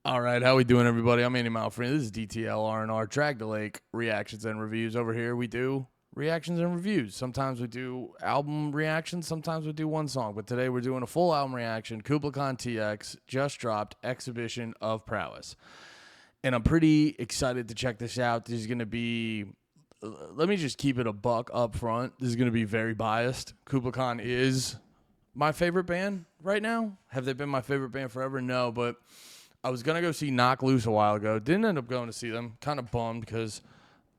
All right, how we doing, everybody? I'm Andy Malfrey. This is DTL R&R, Drag the Lake, reactions and reviews. Over here, we do reactions and reviews. Sometimes we do album reactions, sometimes we do one song. But today we're doing a full album reaction. Kublai TX just dropped Exhibition of Prowess. And I'm pretty excited to check this out. This is going to be, let me just keep it a buck up front. This is going to be very biased. Kublai is my favorite band right now. Have they been my favorite band forever? No, but I was going to go see Knock Loose a while ago. Didn't end up going to see them. Kind of bummed because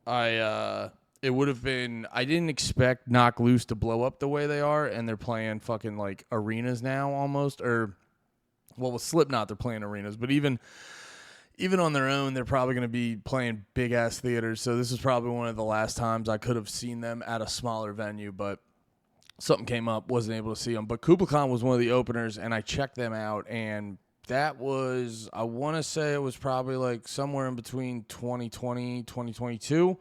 it would have been, I didn't expect Knock Loose to blow up the way they are, and they're playing fucking like arenas now almost. Or, well, with Slipknot, they're playing arenas. But even on their own, they're probably going to be playing big-ass theaters. So this is probably one of the last times I could have seen them at a smaller venue. But something came up, wasn't able to see them. But Kublai was one of the openers, and I checked them out, and that was, I want to say it was probably like somewhere in between 2020, 2022.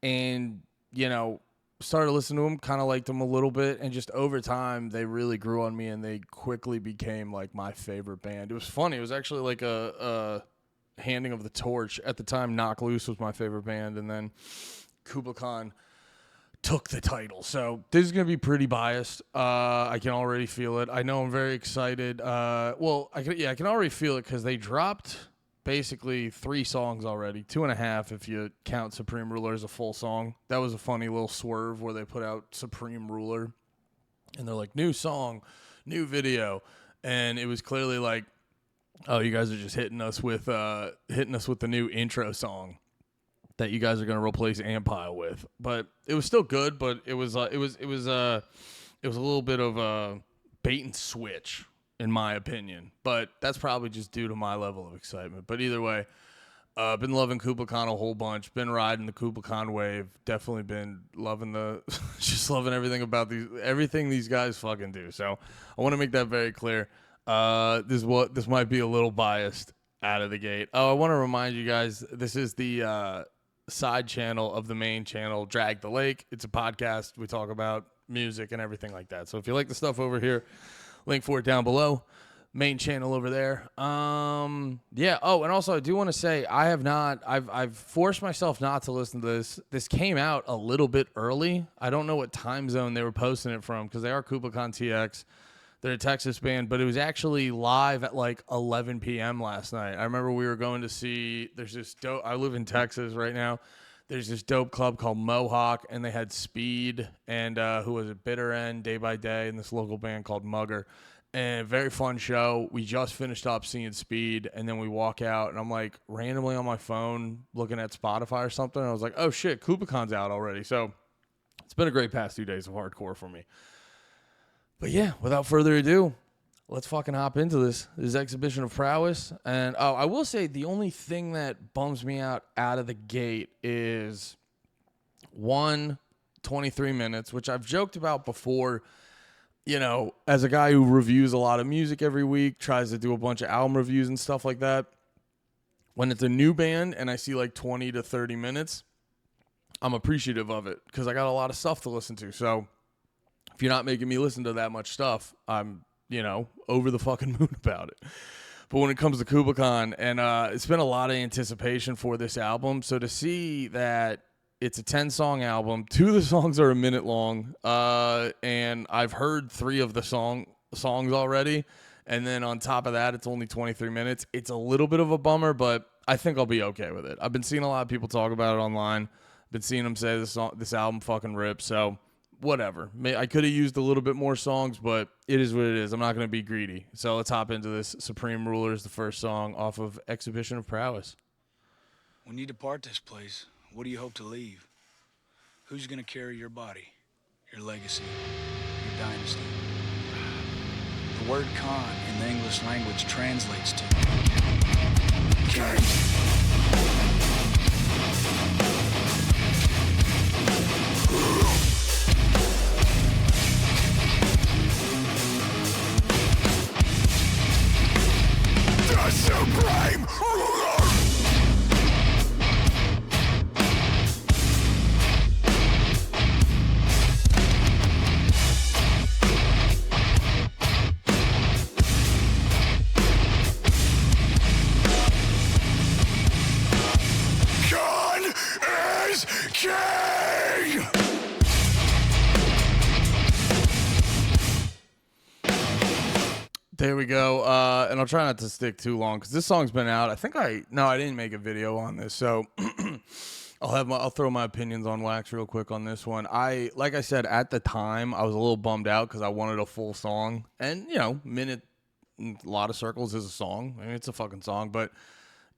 And, you know, started listening to them, kind of liked them a little bit. And just over time, they really grew on me, and they quickly became like my favorite band. It was funny. It was actually like a handing of the torch. At the time, Knock Loose was my favorite band. And then Kublai took the title. So this is going to be pretty biased. I can already feel it. I know I'm very excited. I can already feel it because they dropped basically 3 songs already. 2.5 if you count Supreme Ruler as a full song. That was a funny little swerve where they put out Supreme Ruler and they're like, new song, new video. And it was clearly like, oh, you guys are just hitting us with the new intro song that you guys are going to replace Empire with. But it was still good, but it was a little bit of a bait and switch in my opinion. But that's probably just due to my level of excitement. But either way, been loving Kublai a whole bunch. Been riding the Kublai wave. Definitely been loving just loving everything these guys fucking do. So I want to make that very clear. This might be a little biased out of the gate. Oh, I want to remind you guys, this is the side channel of the main channel, Drag the Lake. It's a podcast. We talk about music and everything like that. So if you like the stuff over here, link for it down below. Main channel over there. Yeah. Oh, and also I do want to say I've forced myself not to listen to this. This came out a little bit early. I don't know what time zone they were posting it from because they are Kublai TX. They're a Texas band, but it was actually live at like 11 p.m. last night. I remember we were going to see, there's this dope, I live in Texas right now. There's this dope club called Mohawk, and they had Speed and who was it, Bitter End, Day by Day, and this local band called Mugger. And very fun show. We just finished up seeing Speed, and then we walk out, and I'm like randomly on my phone looking at Spotify or something. And I was like, oh shit, Kublai's out already. So it's been a great past 2 days of hardcore for me. But yeah, without further ado, let's fucking hop into this. This Exhibition of Prowess. And I will say the only thing that bums me out of the gate is 23 minutes, which I've joked about before. You know, as a guy who reviews a lot of music every week, tries to do a bunch of album reviews and stuff like that, when it's a new band and I see like 20 to 30 minutes, I'm appreciative of it because I got a lot of stuff to listen to. So if you're not making me listen to that much stuff, I'm, over the fucking moon about it. But when it comes to Kublai, and it's been a lot of anticipation for this album. So to see that it's a 10-song album, 2 of the songs are a minute long, and I've heard 3 of the songs already. And then on top of that, it's only 23 minutes. It's a little bit of a bummer, but I think I'll be okay with it. I've been seeing a lot of people talk about it online. Been seeing them say this album fucking rips, so whatever. I could have used a little bit more songs, but it is what it is. I'm not going to be greedy. So let's hop into this. Supreme Ruler is the first song off of Exhibition of Prowess. When you depart this place, what do you hope to leave? Who's going to carry your body, your legacy, your dynasty? The word Khan in the English language translates to carry. Supreme Ruler! There we go. And I'll try not to stick too long because this song's been out. I didn't make a video on this, so I'll throw my opinions on wax real quick on this one. Like I said, at the time I was a little bummed out because I wanted a full song, and minute, a lot of circles is a song. I mean, it's a fucking song, but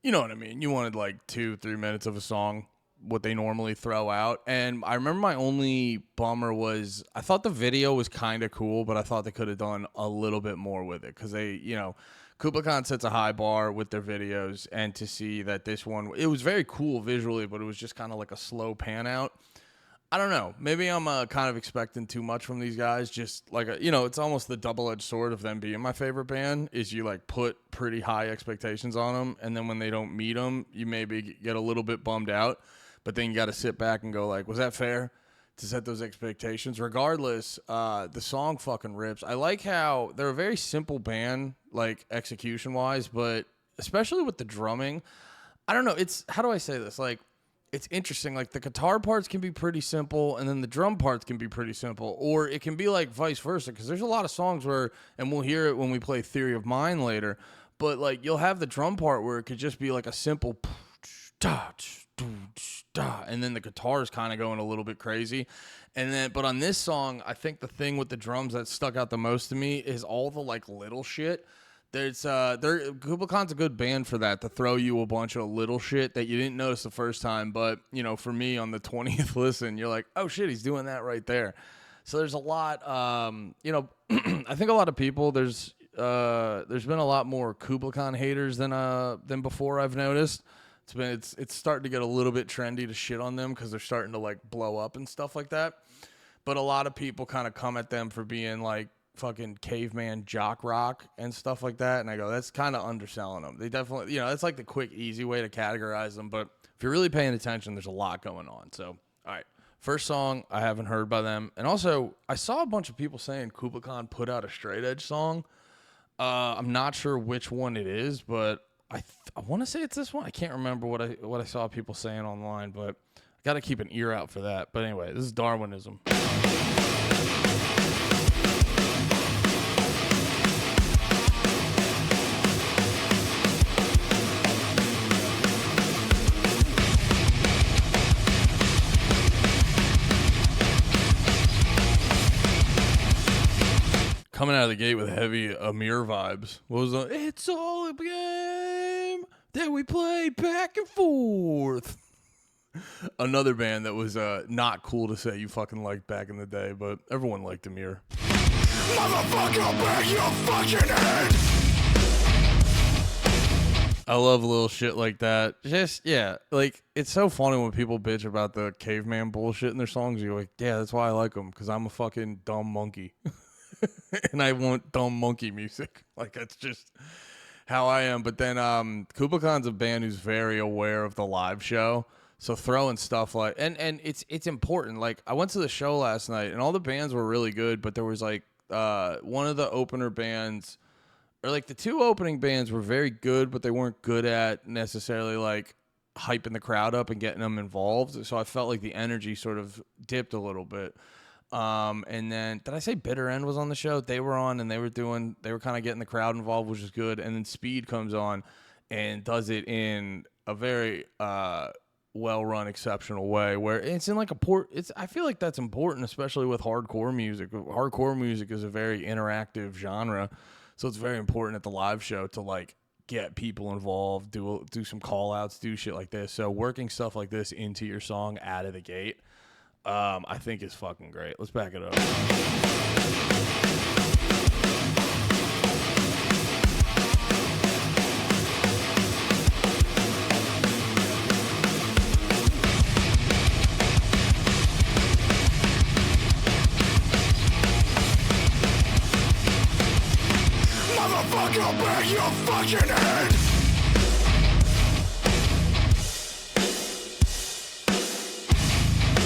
you know what I mean. You wanted like 2-3 minutes of a song, what they normally throw out. And I remember my only bummer was I thought the video was kind of cool, but I thought they could have done a little bit more with it because Kublai Khan sets a high bar with their videos, and to see that this one, it was very cool visually, but it was just kind of like a slow pan out. I don't know. Maybe I'm kind of expecting too much from these guys. Just like, it's almost the double-edged sword of them being my favorite band is you like put pretty high expectations on them, and then when they don't meet them, you maybe get a little bit bummed out. But then you got to sit back and go like, was that fair to set those expectations? Regardless, the song fucking rips. I like how they're a very simple band, like execution-wise, but especially with the drumming. I don't know. How do I say this? Like, it's interesting. Like, the guitar parts can be pretty simple, and then the drum parts can be pretty simple. Or it can be like vice versa, because there's a lot of songs where, and we'll hear it when we play Theory of Mind later, but like you'll have the drum part where it could just be like a simple and then the guitar is kind of going a little bit crazy. But on this song, I think the thing with the drums that stuck out the most to me is all the like little shit. Kublai Khan's a good band for that, to throw you a bunch of little shit that you didn't notice the first time, but for me on the 20th listen, you're like, oh shit, he's doing that right there. So there's a lot, I think a lot of people, there's been a lot more Kublai Khan haters than before, I've noticed. It's starting to get a little bit trendy to shit on them because they're starting to like blow up and stuff like that. But a lot of people kind of come at them for being like fucking caveman jock rock and stuff like that. And I go, that's kind of underselling them. They definitely, that's like the quick, easy way to categorize them. But if you're really paying attention, there's a lot going on. So, all right. First song I haven't heard by them. And also, I saw a bunch of people saying Kublai Khan put out a straight edge song. I'm not sure which one it is, but I want to say it's this one. I can't remember what I saw people saying online, but I got to keep an ear out for that. But anyway, this is Darwinism. Coming out of the gate with heavy Amir vibes. What was the? It's all a game that we play back and forth. Another band that was not cool to say you fucking liked back in the day, but everyone liked Amir. Motherfucker, back your fucking head. I love little shit like that. Just, yeah, like, it's so funny when people bitch about the caveman bullshit in their songs. You're like, yeah, that's why I like them, because I'm a fucking dumb monkey. And I want dumb monkey music. Like, that's just how I am. But then Kublai Khan's a band who's very aware of the live show. So throwing stuff like, and it's important. Like, I went to the show last night, and all the bands were really good, but there was like one of the opener bands, or like the two opening bands were very good, but they weren't good at necessarily like hyping the crowd up and getting them involved. So I felt like the energy sort of dipped a little bit. And then, did I say Bitter End was on the show? They were on, and they were kind of getting the crowd involved, which is good. And then Speed comes on and does it in a very well-run, exceptional way, where it's in like I feel like that's important, especially with hardcore music. Hardcore music is a very interactive genre, so it's very important at the live show to like get people involved, do some call-outs, do shit like this. So working stuff like this into your song out of the gate, I think is fucking great. Let's back it up. Motherfucker, back your fucking head!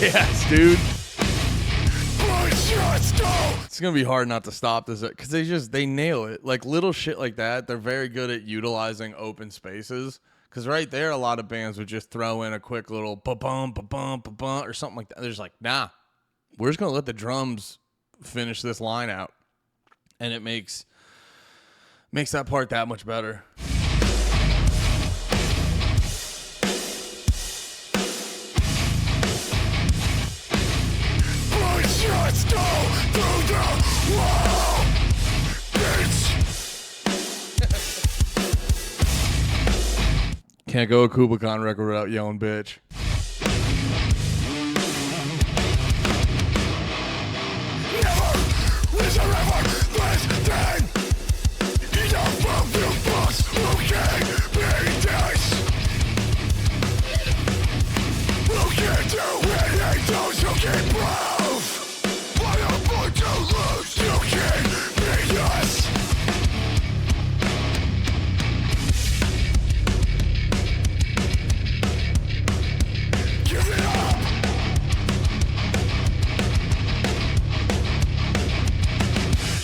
Yes, dude. It's gonna be hard not to stop this because they nail it. Like little shit like that, they're very good at utilizing open spaces. Because right there, a lot of bands would just throw in a quick little ba-bum, ba-bum, ba-bum, or something like that. They're just like, nah, we're just gonna let the drums finish this line out, and it makes Makes that part that much better. Just go through the wall, bitch. Can't go a Kublai record without yelling bitch. Never is there ever less than enough of you fucks who can be this. Who can do anything, those who can prove. What I'm going to lose, you can be us. Give it up.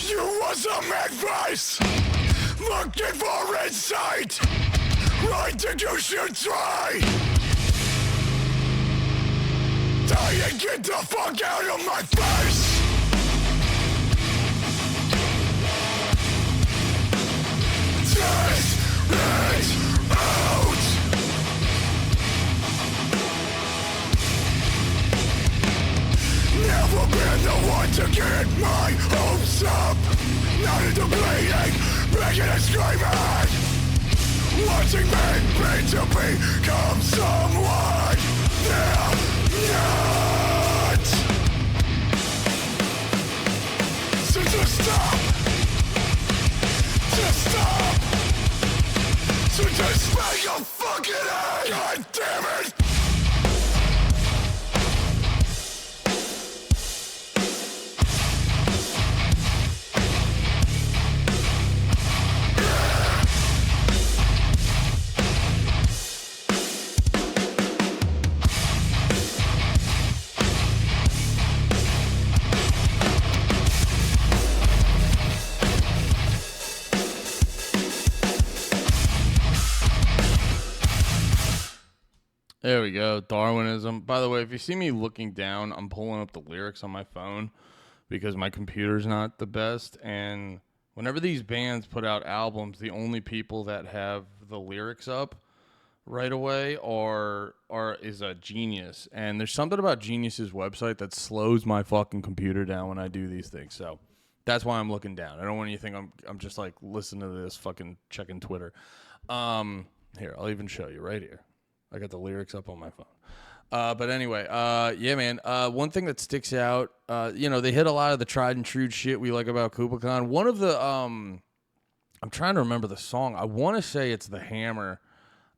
You want some advice? Looking for insight? I think you should try. Die and get the fuck out of my face. This is out. Never been the one to get my hopes up. Not into bleeding, making and screaming. Watching me to become someone they're not. So just stop. Just stop. So just make a fucking end. God damn it. There we go. Darwinism. By the way, if you see me looking down, I'm pulling up the lyrics on my phone because my computer's not the best. And whenever these bands put out albums, the only people that have the lyrics up right away is a Genius. And there's something about Genius's website that slows my fucking computer down when I do these things. So that's why I'm looking down. I don't want you to think I'm just like listening to this fucking checking Twitter. Here, I'll even show you right here. I got the lyrics up on my phone. But anyway, yeah, man. One thing that sticks out, they hit a lot of the tried and true shit we like about Kublai. One of the, I'm trying to remember the song. I want to say it's The Hammer.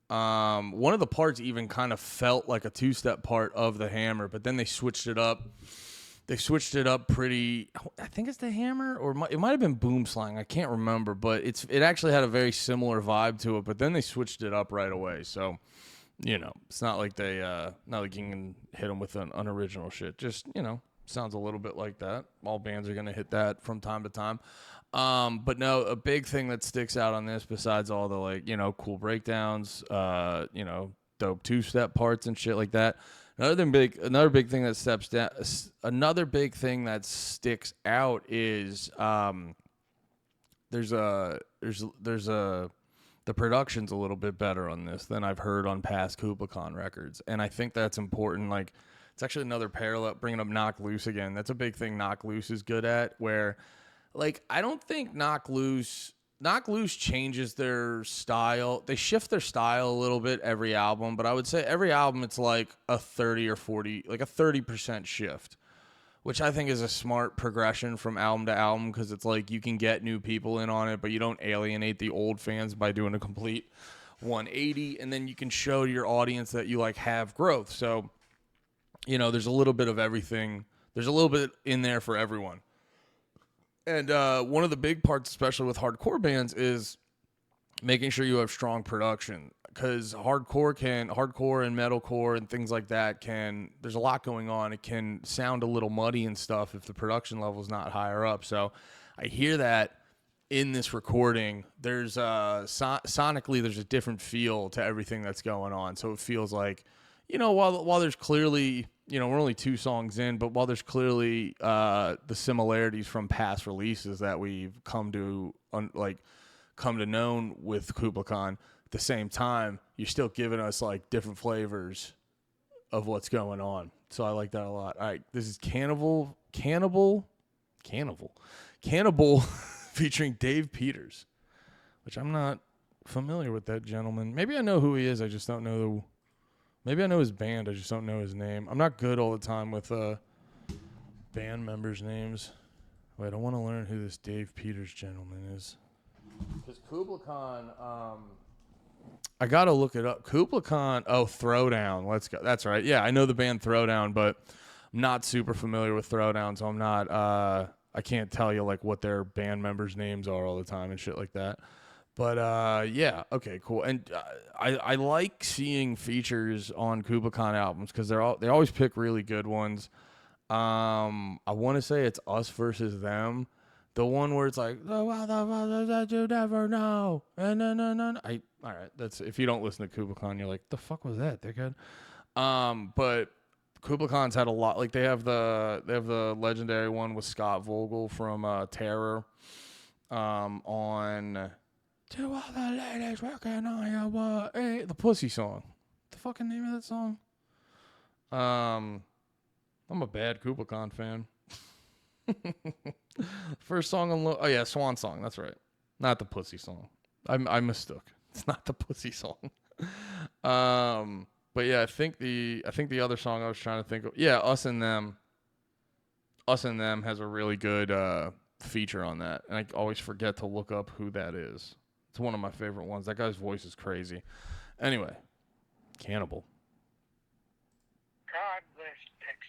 One of the parts even kind of felt like a two-step part of The Hammer, but then they switched it up. They switched it up pretty. I think it's The Hammer, or it might have been Boom Slang. I can't remember, but it actually had a very similar vibe to it. But then they switched it up right away. So. It's not like not like you can hit them with an unoriginal shit. Just, sounds a little bit like that. All bands are going to hit that from time to time. But no, a big thing that sticks out on this, besides all the, cool breakdowns, dope two-step parts and shit like that. Another big thing that sticks out is the production's a little bit better on this than I've heard on past Kublai records. And I think that's important. Like, it's actually another parallel, bringing up Knock Loose again. That's a big thing Knock Loose is good at, where, I don't think Knock Loose changes their style. They shift their style a little bit every album, but I would say every album it's like a 30 or 40, like a 30% shift, which I think is a smart progression from album to album, because it's like you can get new people in on it, but you don't alienate the old fans by doing a complete 180, and then you can show to your audience that you have growth. So, there's a little bit of everything. There's a little bit in there for everyone. And one of the big parts, especially with hardcore bands, is making sure you have strong production. Because hardcore and metalcore and things like that there's a lot going on. It can sound a little muddy and stuff if the production level is not higher up. So I hear that in this recording. There's sonically, there's a different feel to everything that's going on. So it feels like, while there's clearly, we're only 2 songs in, but while there's clearly the similarities from past releases that we've come to come to know with Kublai Khan. At the same time, you're still giving us like different flavors of what's going on. So I like that a lot. All right, this is Cannibal featuring Dave Peters, which I'm not familiar with that gentleman. Maybe I know who he is. I just don't know. Maybe I know his band. I just don't know his name. I'm not good all the time with band members' names. Wait, I want to learn who this Dave Peters gentleman is. Because Kublai Khan, I got to look it up. Kublai Khan, Throwdown. Let's go. That's right. Yeah, I know the band Throwdown, but I'm not super familiar with Throwdown, so I'm not, I can't tell you like what their band members' names are all the time and shit like that. But yeah, okay, cool. And I like seeing features on Kublai Khan albums because they always pick really good ones. I want to say it's Us Versus Them, the one where it's like, oh, what the fuck that you never know. All right, that's if you don't listen to Kublai Khan, you're like, the fuck was that, dickhead? But Kublai Khan's had a lot. Like they have the legendary one with Scott Vogel from Terror. On to all the ladies working on your what? Hey, the Pussy song. The fucking name of that song? I'm a bad Kublai Khan fan. First song on Swan Song. That's right. Not the Pussy song. I mistook. It's not the Pussy song. But yeah, I think the other song I was trying to think of. Yeah, Us and Them. Us and Them has a really good feature on that, and I always forget to look up who that is. It's one of my favorite ones. That guy's voice is crazy. Anyway, Cannibal. God bless Texas.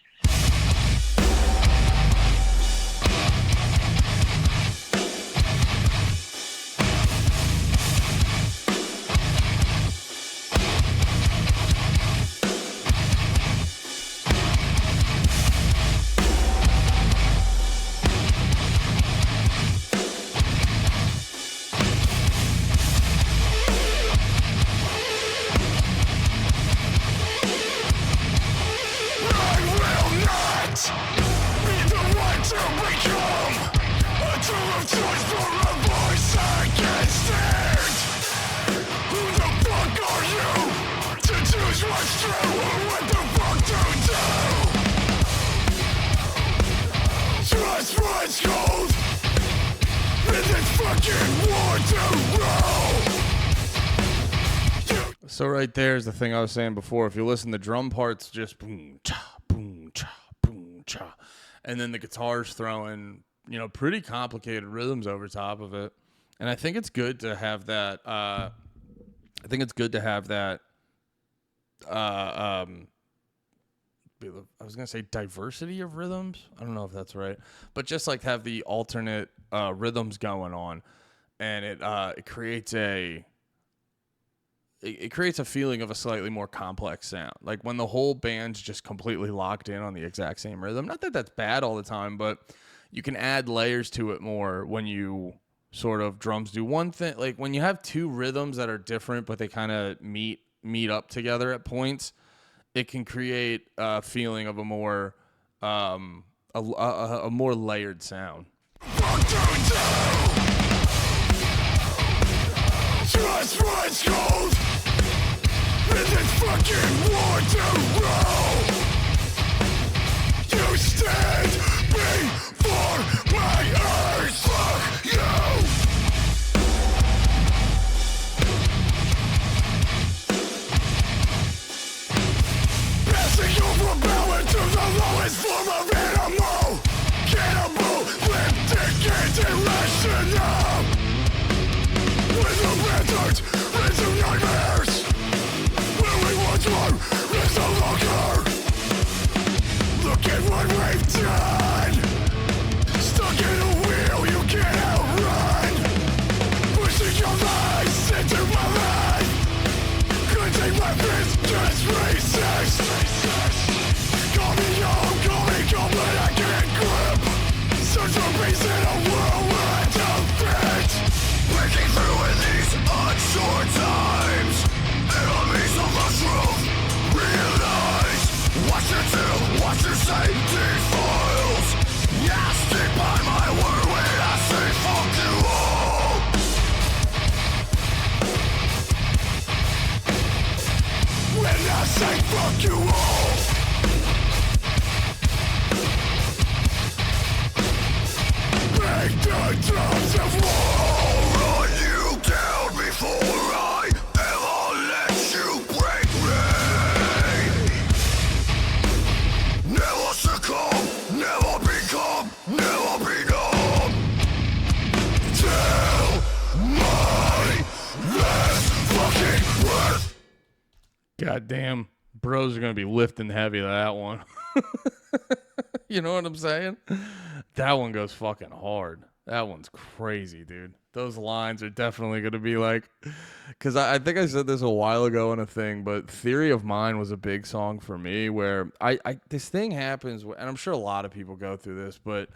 So right there's the thing I was saying before. If you listen, the drum part's just boom cha, boom cha, boom cha, and then the guitar's throwing, pretty complicated rhythms over top of it. And I think it's good to have that. I was gonna say diversity of rhythms. I don't know if that's right, but just like have the alternate rhythms going on, and it creates a feeling of a slightly more complex sound. Like when the whole band's just completely locked in on the exact same rhythm. Not that that's bad all the time, but you can add layers to it more when you sort of drums do one thing. Like when you have two rhythms that are different, but they kind of meet up together at points, it can create a feeling of a more a more layered sound. Just what's cold in this fucking war to roll. You stand before my eyes. Fuck you. Passing over power to the lowest form of animal. Cannibal, lipstick and irrational. With the methods, with the nightmares. Where we once were is no longer. Look at what we've done. Stuck in a wheel you can't outrun. Pushing your lies into my life. Could take my fist, just resist. Call me young, call me cold, but I can't grip. Search for peace in a world where I don't fit. Breaking through in these unsure times. Enemies of the truth realize. Watch your do, watch your say, defiles. Yeah, stick by my word when I say fuck you all. I say fuck you all. Break the drums of war. Run you down before I ever let you break me. Never succumb, never become, never be numb. Till my last fucking breath. Goddamn, bros are gonna be lifting heavy to that one. You know what I'm saying? That one goes fucking hard. That one's crazy, dude. Those lines are definitely gonna be like, because I think I said this a while ago in a thing, but "Theory of Mine" was a big song for me. Where I this thing happens, and I'm sure a lot of people go through this, but.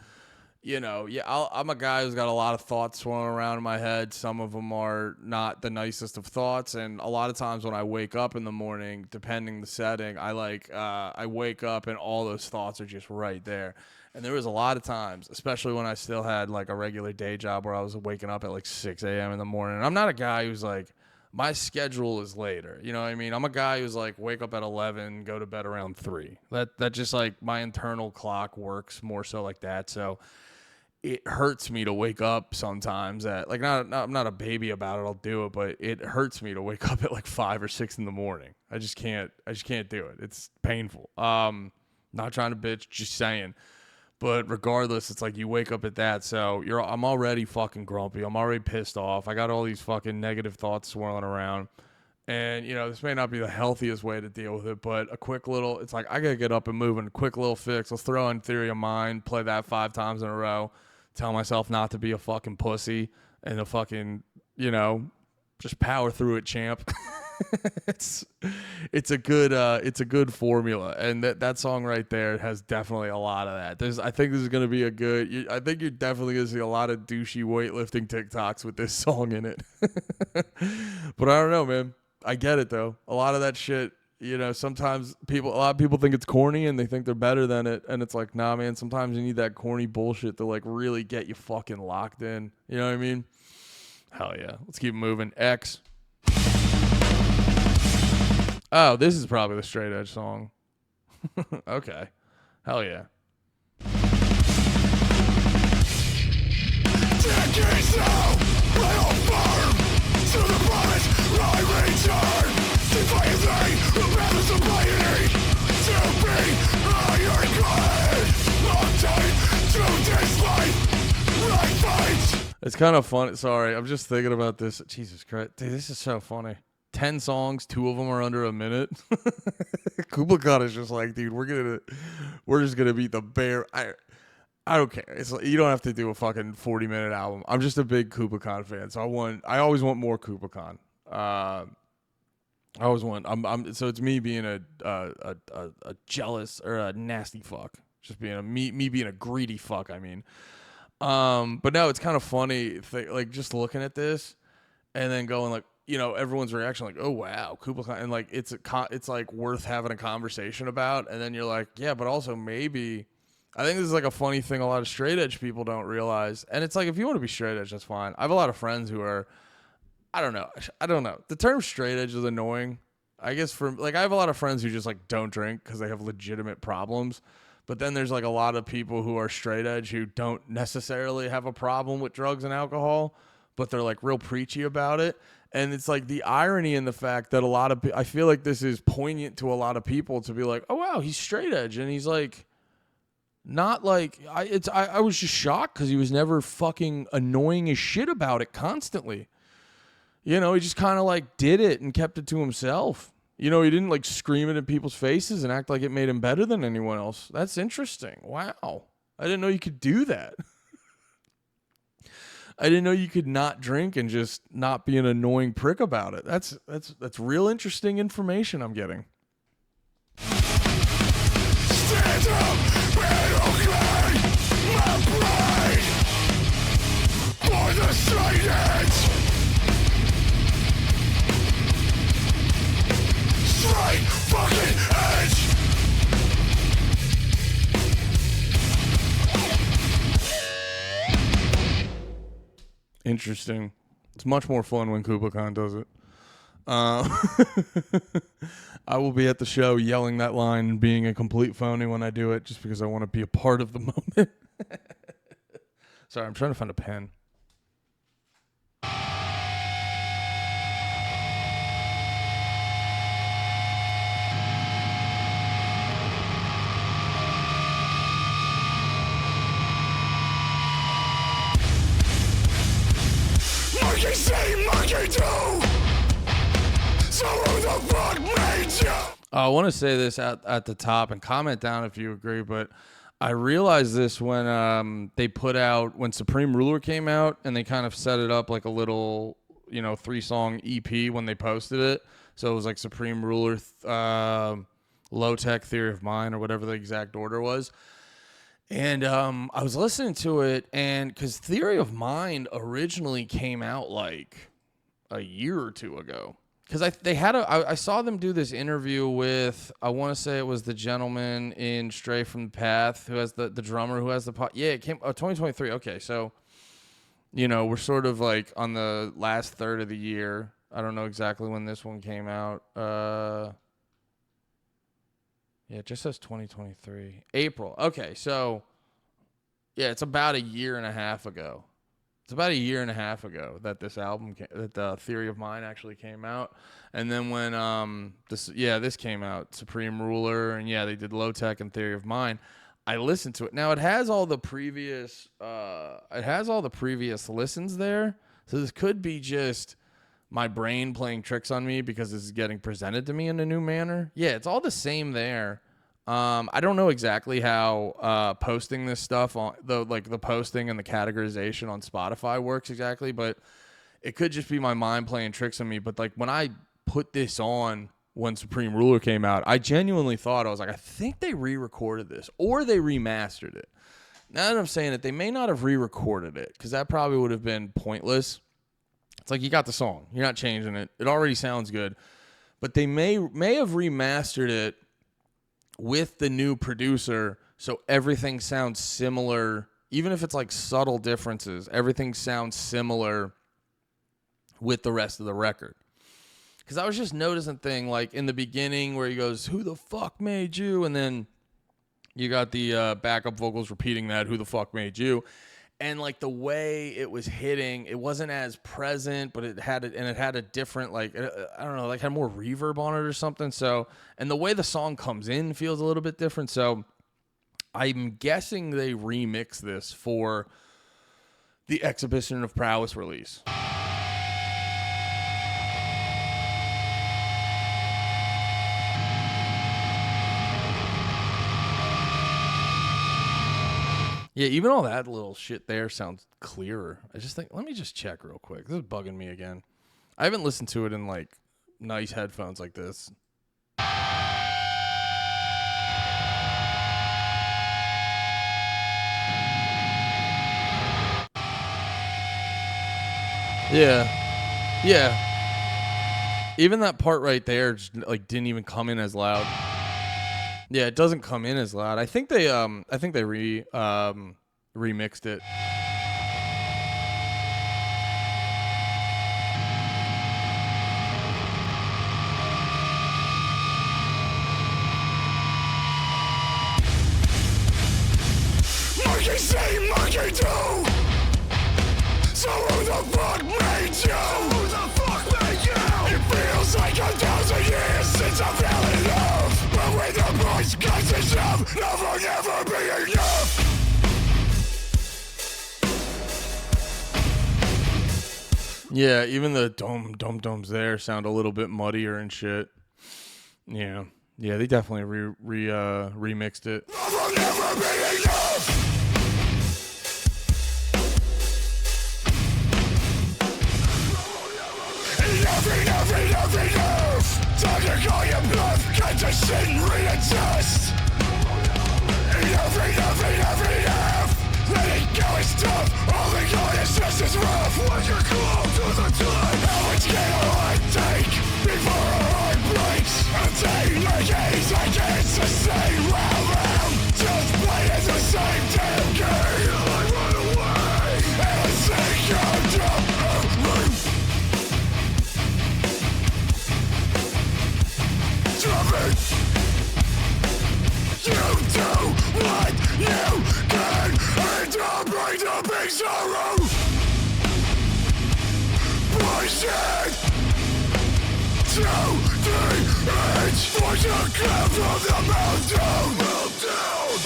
You know, yeah, I'm a guy who's got a lot of thoughts swirling around in my head. Some of them are not the nicest of thoughts, and a lot of times when I wake up in the morning, depending the setting, I wake up and all those thoughts are just right there. And there was a lot of times, especially when I still had like a regular day job where I was waking up at like 6 a.m. in the morning. And I'm not a guy who's like, my schedule is later. You know what I mean? I'm a guy who's like, wake up at 11, go to bed around 3. That just like my internal clock works more so like that. So it hurts me to wake up sometimes at like I'm not a baby about it. I'll do it, but it hurts me to wake up at like 5 or 6 in the morning. I just can't do it. It's painful. Not trying to bitch, just saying. But regardless, it's like you wake up at that. So I'm already fucking grumpy. I'm already pissed off. I got all these fucking negative thoughts swirling around. And, you know, this may not be the healthiest way to deal with it, but a quick little, it's like, I got to get up and move, and a quick little fix. Let's throw in Theory of Mine, play that 5 times in a row, tell myself not to be a fucking pussy, and a fucking, you know, just power through it, champ. It's a good formula, and that song right there has definitely a lot of that. I think this is gonna be I think you're definitely gonna see a lot of douchey weightlifting TikToks with this song in it. But I don't know, man. I get it though. A lot of that shit, you know, sometimes a lot of people think it's corny and they think they're better than it, and it's like, nah, man. Sometimes you need that corny bullshit to like really get you fucking locked in. You know what I mean? Hell yeah. Let's keep moving. X. Oh, this is probably the straight edge song. Okay. Hell yeah. Decades now, I hold firm to the promise I return. Defiantly, remember sobriety to be iron clad. Long time to this life, right fights. It's kind of funny. Sorry, I'm just thinking about this. Jesus Christ. Dude, this is so funny. 10 songs, 2 of them are under a minute. Kublai Khan is just like, dude, we're just gonna beat the bear. I don't care. It's like, you don't have to do a fucking 40-minute album. I'm just a big Kublai Khan fan, so I always want more Kublai Khan. I always want. So it's me being a jealous or a nasty fuck. Just being me being a greedy fuck. I mean, but no, it's kind of funny, like just looking at this and then going like, you know, everyone's reaction like, oh wow, Kublai Khan, and like it's like worth having a conversation about, and then you're like, yeah, but also maybe, I think this is like a funny thing a lot of straight edge people don't realize, and it's like if you want to be straight edge, that's fine. I have a lot of friends who are, I don't know. The term straight edge is annoying, I guess. For like, I have a lot of friends who just like don't drink because they have legitimate problems, but then there's like a lot of people who are straight edge who don't necessarily have a problem with drugs and alcohol, but they're like real preachy about it. And it's like the irony in the fact that I feel like this is poignant to a lot of people to be like, oh wow, he's straight edge, and he's like, not like I was just shocked because he was never fucking annoying as shit about it constantly. You know, he just kind of like did it and kept it to himself. You know, he didn't like scream it in people's faces and act like it made him better than anyone else. That's interesting. Wow, I didn't know you could do that. I didn't know you could not drink and just not be an annoying prick about it. That's real interesting information I'm getting. Stand up and okay my pride for the straight edge. Straight fucking edge. Interesting. It's much more fun when Kublai Khan does it. I will be at the show yelling that line and being a complete phony when I do it just because I want to be a part of the moment. Sorry, I'm trying to find a pen. Monkey see, monkey do. So who the fuck made you? I want to say this at the top and comment down if you agree, but I realized this when they put out, when Supreme Ruler came out, and they kind of set it up like a little, 3-song EP when they posted it. So it was like Supreme Ruler, Low Tech, Theory of Mind, or whatever the exact order was. And I was listening to it, and because Theory of Mind originally came out like a year or two ago. Because I saw them do this interview with, I want to say it was the gentleman in Stray from the Path who has the drummer who has the pot. Yeah, it came 2023. Okay, so we're sort of like on the last third of the year. I don't know exactly when this one came out. Yeah, it just says 2023 April. Okay, so yeah, it's about a year and a half ago. It's about a year and a half ago that this album, that Theory of Mind actually came out. And then when this came out, Supreme Ruler, and yeah, they did Low Tech and Theory of Mind. I listened to it. Now it has all the previous listens there. So this could be just my brain playing tricks on me because this is getting presented to me in a new manner. Yeah, it's all the same there. I don't know exactly how posting this stuff on the posting and the categorization on Spotify works exactly, but it could just be my mind playing tricks on me. But like when I put this on when Supreme Ruler came out, I genuinely thought, I was like, I think they re-recorded this or they remastered it. Now that I'm saying it, they may not have re-recorded it because that probably would have been pointless. It's like you got the song, you're not changing it. It already sounds good, but they may have remastered it with the new producer, so everything sounds similar, even if it's like subtle differences, everything sounds similar with the rest of the record. Because I was just noticing thing like in the beginning where he goes, "Who the fuck made you?" And then you got the backup vocals repeating that, "Who the fuck made you?" And like the way it was hitting, it wasn't as present, but it had a different, like, I don't know, like had more reverb on it or something. So, and the way the song comes in feels a little bit different. So I'm guessing they remix this for the Exhibition of Prowess release. Yeah, even all that little shit there sounds clearer. I just think, let me just check real quick. This is bugging me again. I haven't listened to it in like nice headphones like this. Yeah. Even that part right there just like didn't even come in as loud. Yeah, it doesn't come in as loud. I think they remixed it. Monkey see, monkey do. So who the fuck made you? Who the fuck made you? It feels like 1,000 years since I fell in love. But with the boys, guys and stuff, never be enough. Yeah, even the dum-dums there sound a little bit muddier and shit. Yeah, they definitely remixed it. Never be enough. Enough. Time to call your bluff. Cut to sit and readjust. Enough. Let it go, it's tough. All the God is just as rough. What's your call to the time? How much can our heart take before our heart breaks? I'll take my gaze, I can't sustain. Round, just playing the same damn game. I run away, and I say, come down. You do what you can, and I'll bring the big sorrow. Push it to the edge. Force a cloud from the mountain.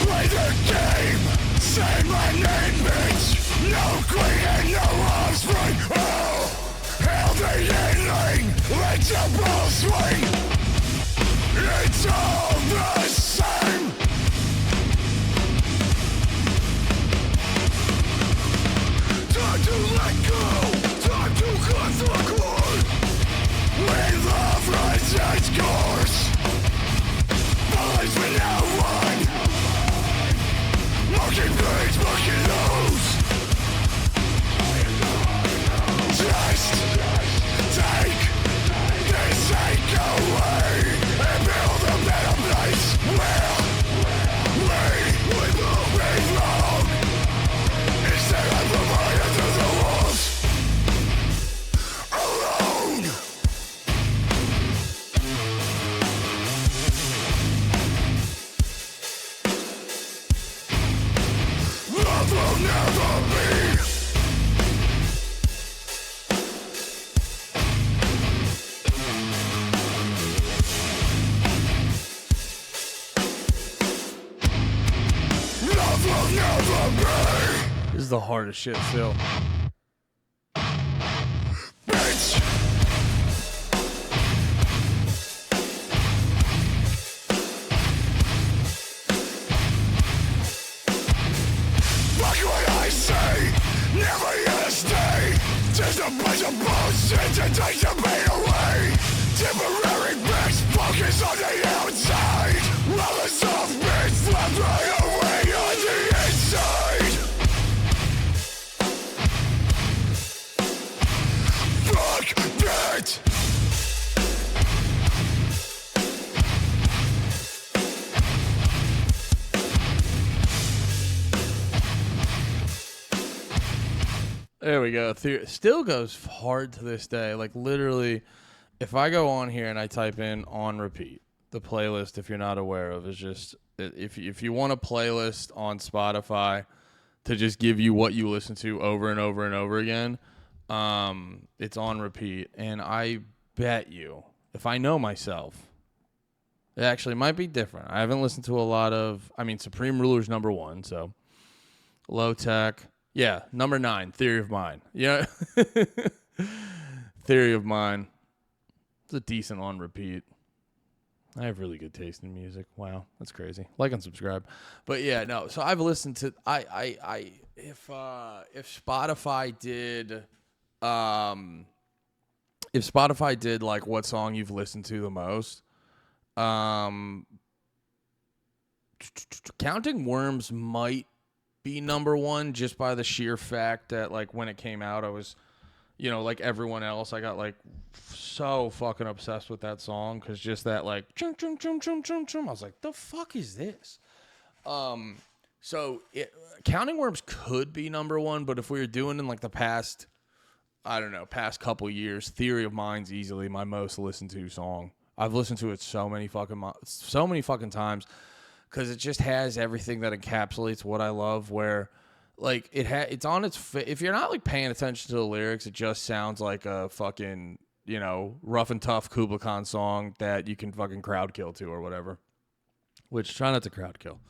Play the game. Say my name, bitch. No queen and no offspring. Oh, hell the ending. Let your ball swing. It's all the same. Time to let go. Time to cut the cord. When love runs its course, bullets with no one. Marking birds, marking those. Just take this ache away and build a better place where we will belong. Instead of providing to the walls alone. Love will never be. Love will never be. This is the hardest shit still. Bitch. Fuck what I say. Never gonna stay. Just a bunch of bullshit to take the pain away. Temporary bitch, focus on the outside. While the soft bitch left right away on the inside. Fuck that! There we go. Still goes hard to this day. Like literally, if I go on here and I type in on repeat, the playlist, if you're not aware of, is just if you want a playlist on Spotify to just give you what you listen to over and over and over again, it's on repeat. And I bet you, if I know myself, it actually might be different. I haven't listened to a lot of, Supreme Ruler's number 1, so Low Tech. Yeah, number 9, Theory of Mind. Yeah. Theory of Mind. It's a decent on repeat. I have really good taste in music. Wow, that's crazy. Like and subscribe. But yeah, no. So I've listened to if Spotify did like what song you've listened to the most, Counting Worms might be number 1 just by the sheer fact that like when it came out I was, like everyone else, I got like so fucking obsessed with that song because just that like chum chum chum chum chum chum, I was like, the fuck is this? So Counting Worms could be number 1, but if we were doing in like the past couple years, Theory of Mind's easily my most listened to song. I've listened to it so many fucking times. Because it just has everything that encapsulates what I love. Where, like, it's on its. If you're not like paying attention to the lyrics, it just sounds like a fucking rough and tough Kublai Khan song that you can fucking crowd kill to or whatever. Which try not to crowd kill.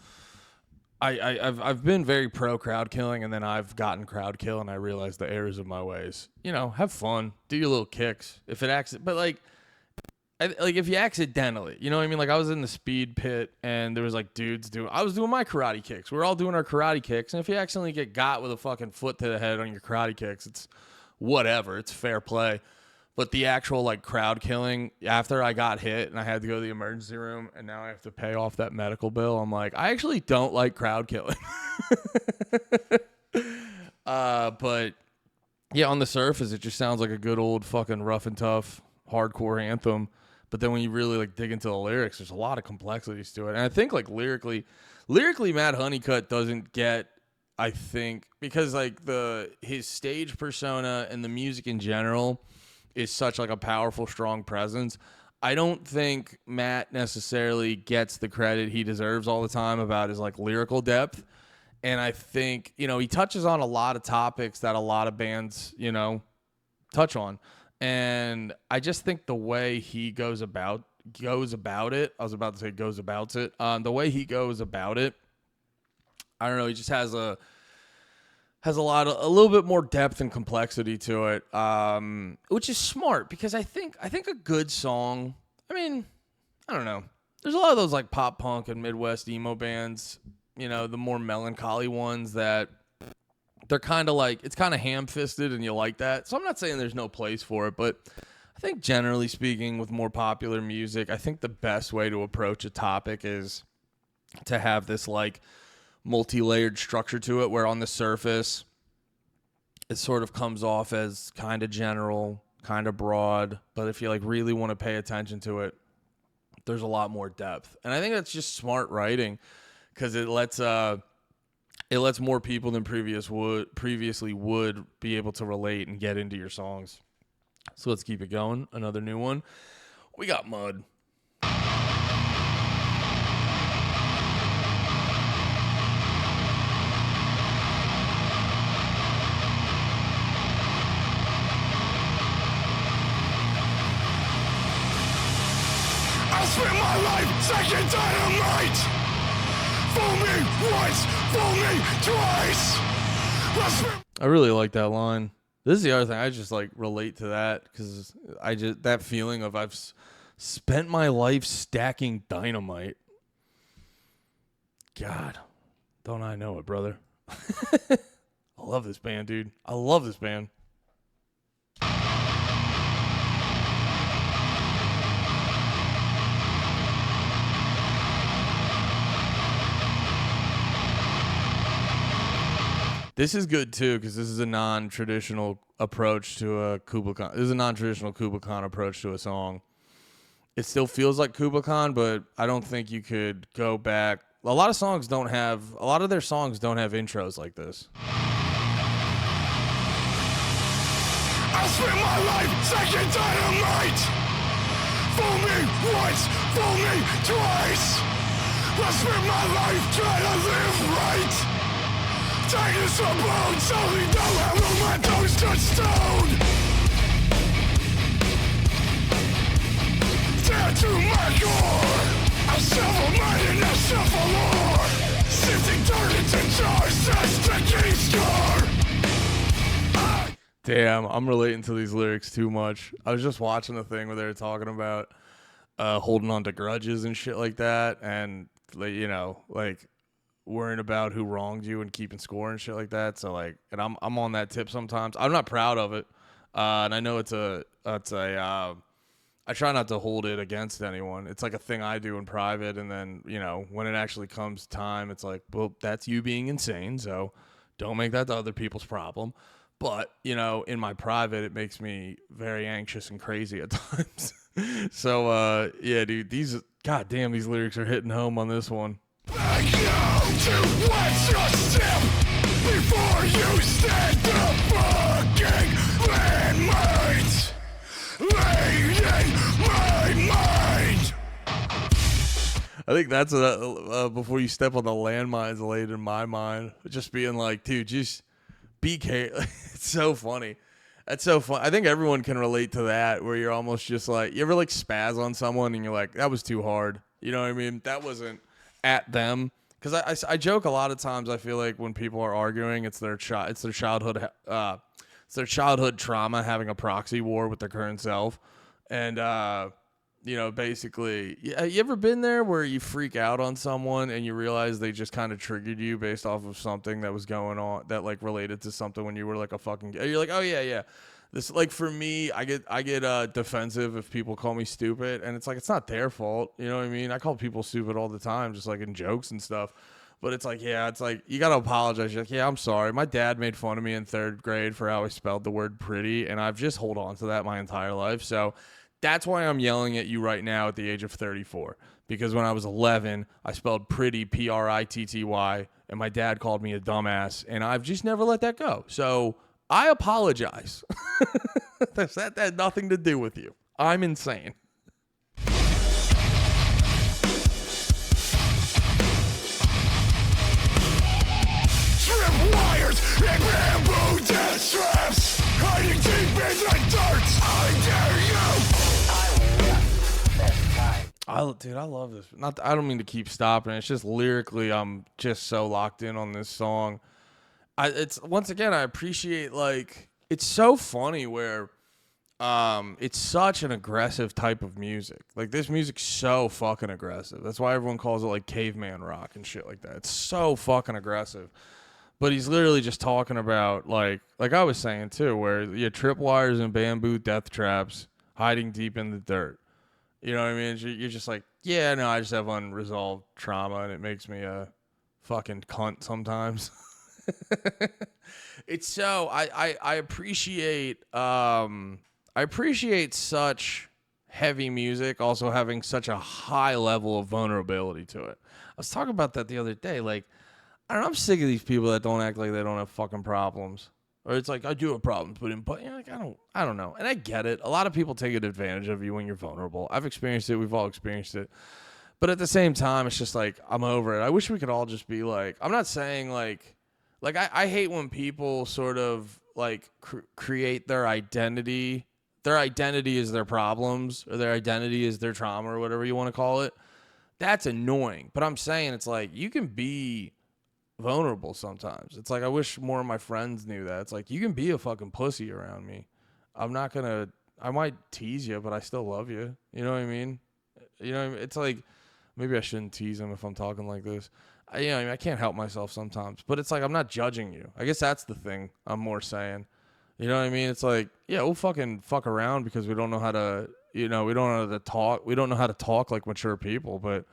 I've been very pro crowd killing, and then I've gotten crowd kill, and I realized the errors of my ways. Have fun, do your little kicks. If it acts, but like if you accidentally, you know what I mean? Like I was in the speed pit and there was like dudes I was doing my karate kicks. We're all doing our karate kicks. And if you accidentally get got with a fucking foot to the head on your karate kicks, it's whatever. It's fair play. But the actual like crowd killing after I got hit and I had to go to the emergency room and now I have to pay off that medical bill. I'm like, I actually don't like crowd killing. But yeah, on the surface, it just sounds like a good old fucking rough and tough hardcore anthem. But then when you really like dig into the lyrics, there's a lot of complexities to it. And I think like lyrically, Mad Honeycutt doesn't get, I think, because like his stage persona and the music in general is such like a powerful, strong presence. I don't think Matt necessarily gets the credit he deserves all the time about his like lyrical depth. And I think, you know, he touches on a lot of topics that a lot of bands, you know, touch on. And I just think the way he goes about it, I was about to say goes about it. The way he goes about it, I don't know, he just has a little bit more depth and complexity to it, which is smart because I think a good song, I mean, I don't know. There's a lot of those like pop punk and Midwest emo bands, you know, the more melancholy ones that they're kind of like, it's kind of ham-fisted and you like that. So I'm not saying there's no place for it, but I think generally speaking with more popular music, I think the best way to approach a topic is to have this like multi-layered structure to it where on the surface it sort of comes off as kind of general, kind of broad, but if you like really want to pay attention to it, there's a lot more depth. And I think that's just smart writing because it lets more people than previously would be able to relate and get into your songs. So let's keep it going. Another new one. We got Mud. I spent my life second dynamite. Fool me once, fool me twice. I really like that line. This is the other thing. I just like relate to that because that feeling of I've spent my life stacking dynamite. God, don't I know it, brother? I love this band, dude. I love this band. This is good too because this is a non-traditional approach to a Kublai Khan. This is a non-traditional Kublai Khan approach to a song. It still feels like Kublai Khan, but I don't think you could go back. A lot of their songs don't have intros like this. I spent my life second dynamite. Fool me once, fool me twice. I spent my life trying to live right. Taking some bones, only know how will my toes touch stone. Down to my core, I self-mind and I self-allure. Sifting dirt into jars, just a key score. Damn, I'm relating to these lyrics too much. I was just watching a thing where they were talking about holding on to grudges and shit like that, and you know, like worrying about who wronged you and keeping score and shit like that. So like, and I'm on that tip sometimes. I'm not proud of it, and I know I try not to hold it against anyone. It's like a thing I do in private, and then you know when it actually comes time, it's like, well, that's you being insane. So don't make that to other people's problem. But, you know, in my private, it makes me very anxious and crazy at times. So, yeah, dude, these lyrics are hitting home on this one. Back now to what's your step before you stand the fucking landmines laid in my mind. I think that's before you step on the landmines laid in my mind. Just being like, dude, just be careful. It's so funny. That's so fun. I think everyone can relate to that where you're almost just like, you ever like spaz on someone and you're like, that was too hard. You know what I mean? That wasn't at them. Because I joke a lot of times. I feel like when people are arguing, it's their childhood trauma having a proxy war with their current self. And, you know, basically, you ever been there where you freak out on someone and you realize they just kind of triggered you based off of something that was going on that like related to something when you were like a fucking, you're like, oh yeah. This, like, for me, I get defensive if people call me stupid, and it's like, it's not their fault. You know what I mean? I call people stupid all the time, just like in jokes and stuff. But it's like, yeah, it's like, you got to apologize. You're like, yeah, I'm sorry. My dad made fun of me in 3rd grade for how I spelled the word pretty, and I've just hold on to that my entire life. So that's why I'm yelling at you right now at the age of 34. Because when I was 11, I spelled pretty, Pritty, and my dad called me a dumbass, and I've just never let that go. So I apologize. That had nothing to do with you. I'm insane. Trip wires and bamboo death traps, hiding deep in the dirt. I dare you. Dude, I love this. I don't mean to keep stopping. It's just lyrically, I'm just so locked in on this song. It's once again, I appreciate, like, it's so funny where it's such an aggressive type of music. Like, this music's so fucking aggressive. That's why everyone calls it like caveman rock and shit like that. It's so fucking aggressive. But he's literally just talking about, like I was saying too, where you have tripwires and bamboo death traps hiding deep in the dirt. You know what I mean? You're just like, yeah, no, I just have unresolved trauma and it makes me a fucking cunt sometimes. It's so, I appreciate such heavy music also having such a high level of vulnerability to it. I was talking about that the other day. Like, I don't know, I'm sick of these people that don't act like they don't have fucking problems. Or it's like, I do have problems, but you know, like, I don't know. And I get it. A lot of people take advantage of you when you're vulnerable. I've experienced it. We've all experienced it. But at the same time, it's just like, I'm over it. I wish we could all just be like, I'm not saying like I hate when people sort of like create their identity. Their identity is their problems, or their identity is their trauma, or whatever you want to call it. That's annoying. But I'm saying it's like, you can be vulnerable sometimes. It's like, I wish more of my friends knew that. It's like, you can be a fucking pussy around me. I might tease you, but I still love you. You know what I mean? You know what I mean? It's like, maybe I shouldn't tease him if I'm talking like this. I can't help myself sometimes, but it's like, I'm not judging you. I guess that's the thing I'm more saying. You know what I mean? It's like, yeah, we'll fucking fuck around because we don't know how to, we don't know how to talk. We don't know how to talk like mature people, but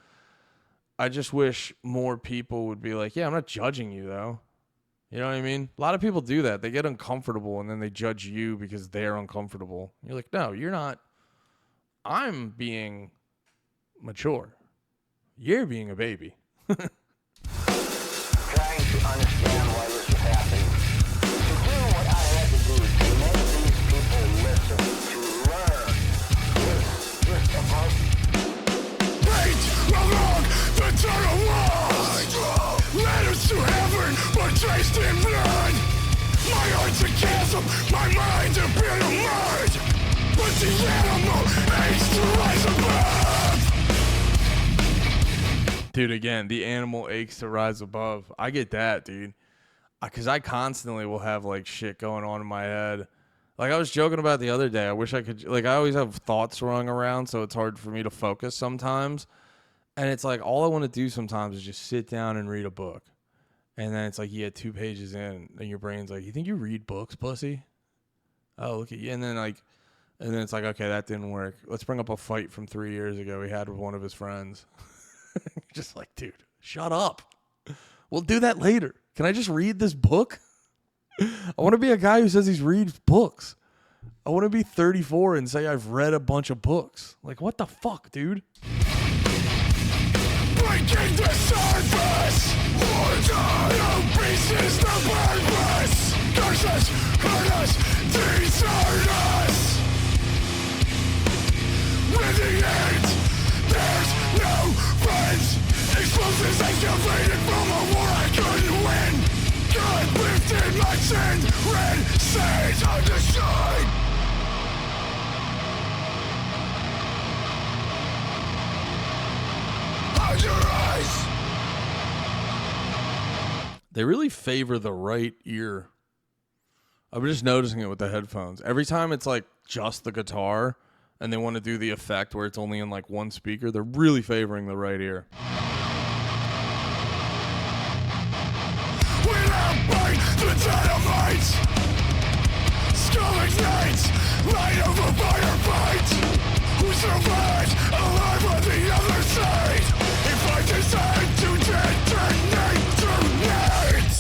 I just wish more people would be like, yeah, I'm not judging you though. You know what I mean? A lot of people do that. They get uncomfortable and then they judge you because they're uncomfortable. You're like, no, you're not. I'm being mature. You're being a baby. Trying to understand why this was happening. To do what I had to do to make these people listen, to learn. Just about Hate along the tunnel walls, letters to heaven were traced in blood. My heart's a chasm, my mind's a bitter mud, but the animal aims to rise above. Dude, again, the animal aches to rise above. I get that, dude. Because I constantly will have, like, shit going on in my head. Like, I was joking about the other day. I wish I could, like, I always have thoughts running around, so it's hard for me to focus sometimes. And it's like, all I want to do sometimes is just sit down and read a book. And then it's like, you get 2 pages in, and your brain's like, you think you read books, pussy? Oh, look at you. And then it's like, okay, that didn't work. Let's bring up a fight from 3 years ago he had with one of his friends. Just like, dude, shut up. We'll do that later. Can I just read this book? I want to be a guy who says he reads books. I want to be 34 and say I've read a bunch of books. Like, what the fuck, dude? Breaking the surface, words on pieces, the purpose. Curse us, hurt us, desert us. With the end, there's no friends. Explosives excavated from a war I couldn't win. God lifted my sin, red sails on the shine. Hide your eyes. They really favor the right ear. I'm just noticing it with the headphones. Every time it's like just the guitar and they want to do the effect where it's only in like one speaker, they're really favoring the right ear. The dynamite skull ignites, light of a firefight. Who survives, alive on the other side? If I decide to detonate tonight.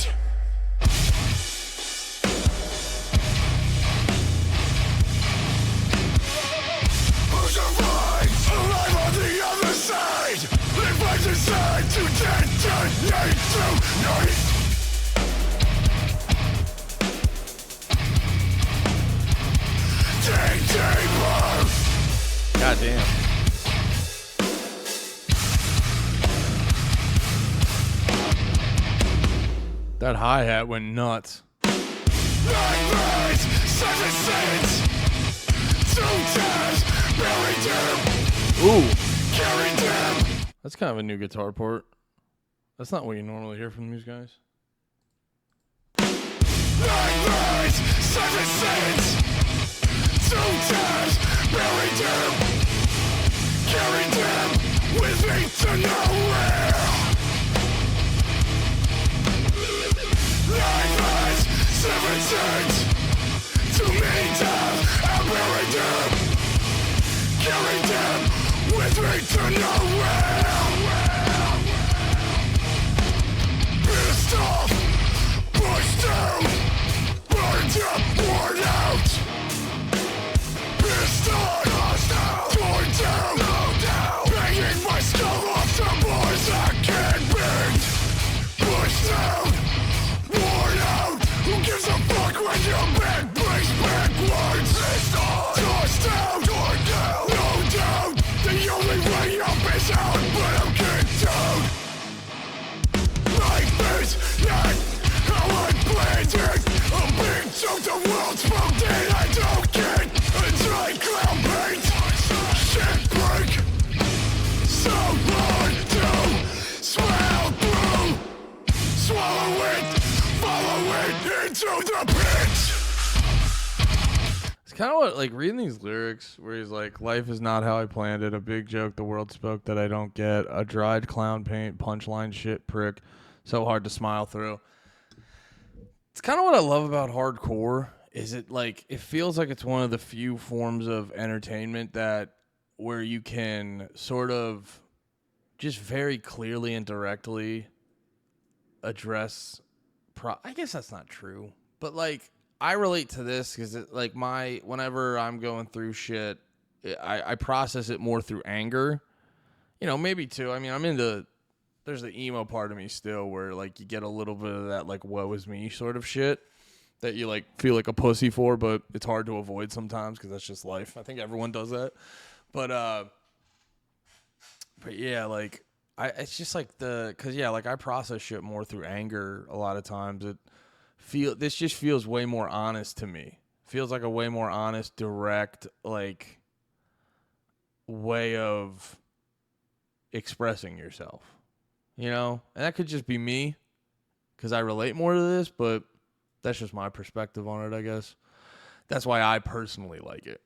Who survives, alive on the other side? If I decide to detonate tonight. God damn. That hi-hat went nuts. Nightmares, such a sins. Two times, buried them, Ooh, carried them. that's kind of a new guitar port. That's not what you normally hear from these guys. Nightmares, such a sins. Two times, buried them, carried them with me to nowhere. Nightmares, seven sins. Too many times I buried them, carried them with me to nowhere. Pissed off, pushed down, burned up, worn out. Pissed on, torn down, banging my skull off the bars I can't bend. Pushed down, worn out. Who gives a fuck when your back breaks backwards? Pissed on, tossed out, torn down, no doubt. The only way up is out, but I'm kicked out. Like this, not how I planned it. A big chunk the world smoked in, I don't get. A dry clown paint, shit break. So hard to swallow through. Swallow it, follow it into the pit. It's kind of what, like, reading these lyrics where he's like, life is not how I planned it. A big joke the world spoke that I don't get. A dried clown paint, punchline shit prick. So hard to smile through. It's kind of what I love about hardcore. Is it like, it feels like it's one of the few forms of entertainment that where you can sort of just very clearly and directly address I guess that's not true, but like I relate to this because like whenever I'm going through shit, I process it more through anger, maybe too. I mean, there's the emo part of me still where like you get a little bit of that like woe is me sort of shit that you like feel like a pussy for, but it's hard to avoid sometimes because that's just life. I think everyone does that, but yeah, like it's just like like I process shit more through anger a lot of times. This just feels way more honest to me. Feels like a way more honest, direct, like way of expressing yourself. And that could just be me because I relate more to this, but that's just my perspective on it, I guess. That's why I personally like it.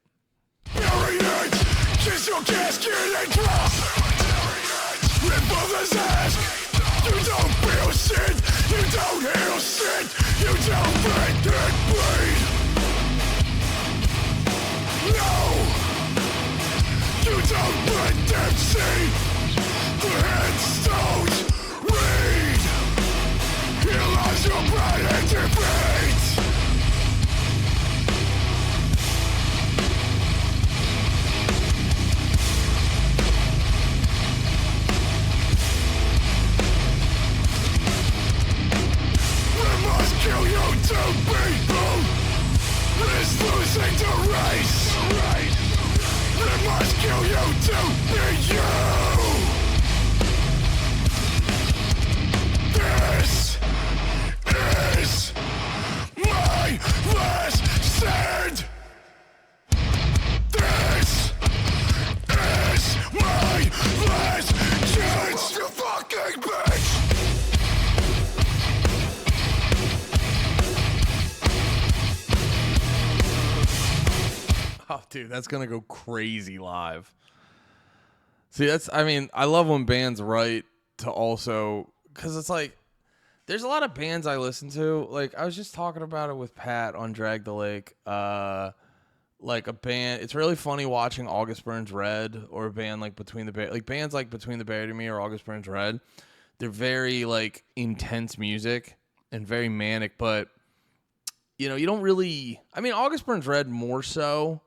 Bury it, kiss your casket and drop. Rip others' ass. You don't feel shit. You don't heal shit. You don't make it bleed. No. You don't let them see. The headstones read. Here lies your pride and defeat. Kill you two people. It's losing the race. We must kill you to be you. This is my last stand. This is my last chance. You fucking bitch. Oh, dude, that's going to go crazy live. See, I love when bands write to also, because it's like, there's a lot of bands I listen to. Like, I was just talking about it with Pat on Drag the Lake. Like a band, it's really funny watching August Burns Red or a band like Between the bands like Between the Buried and Me or August Burns Red. They're very like intense music and very manic, but you don't really, August Burns Red more so.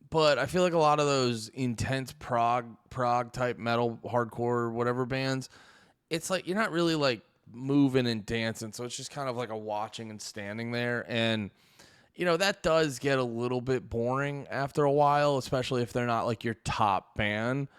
But I feel like a lot of those intense prog type metal, hardcore, whatever bands, it's like you're not really like moving and dancing. So it's just kind of like a watching and standing there. And, that does get a little bit boring after a while, especially if they're not like your top band.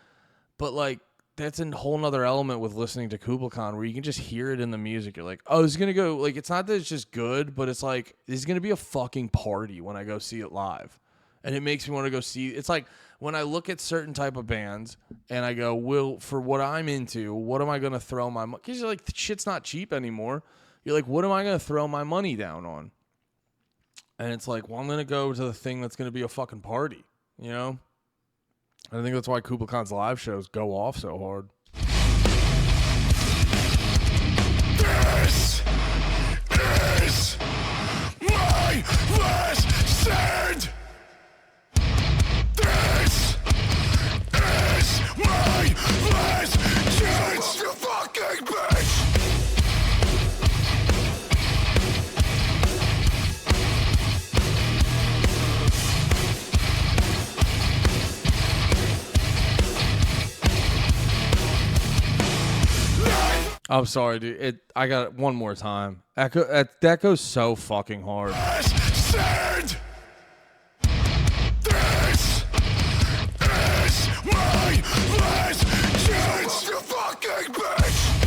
But like that's a whole nother element with listening to Kublai, where you can just hear it in the music. You're like, oh, it's gonna go. Like, it's not that it's just good, but it's like it's gonna be a fucking party when I go see it live, and it makes me want to go see. It's like when I look at certain type of bands and I go, well, for what I'm into, what am I gonna throw my money? Because you're like, shit's not cheap anymore. You're like, what am I gonna throw my money down on? And it's like, well, I'm gonna go to the thing that's gonna be a fucking party, you know. I think that's why Kublai Khan's live shows go off so hard. This is my last stand. This is my last chance. You fucking bitch. I'm sorry, dude. I got it one more time. That goes so fucking hard. Stand. This is my last chance. You fucking bitch.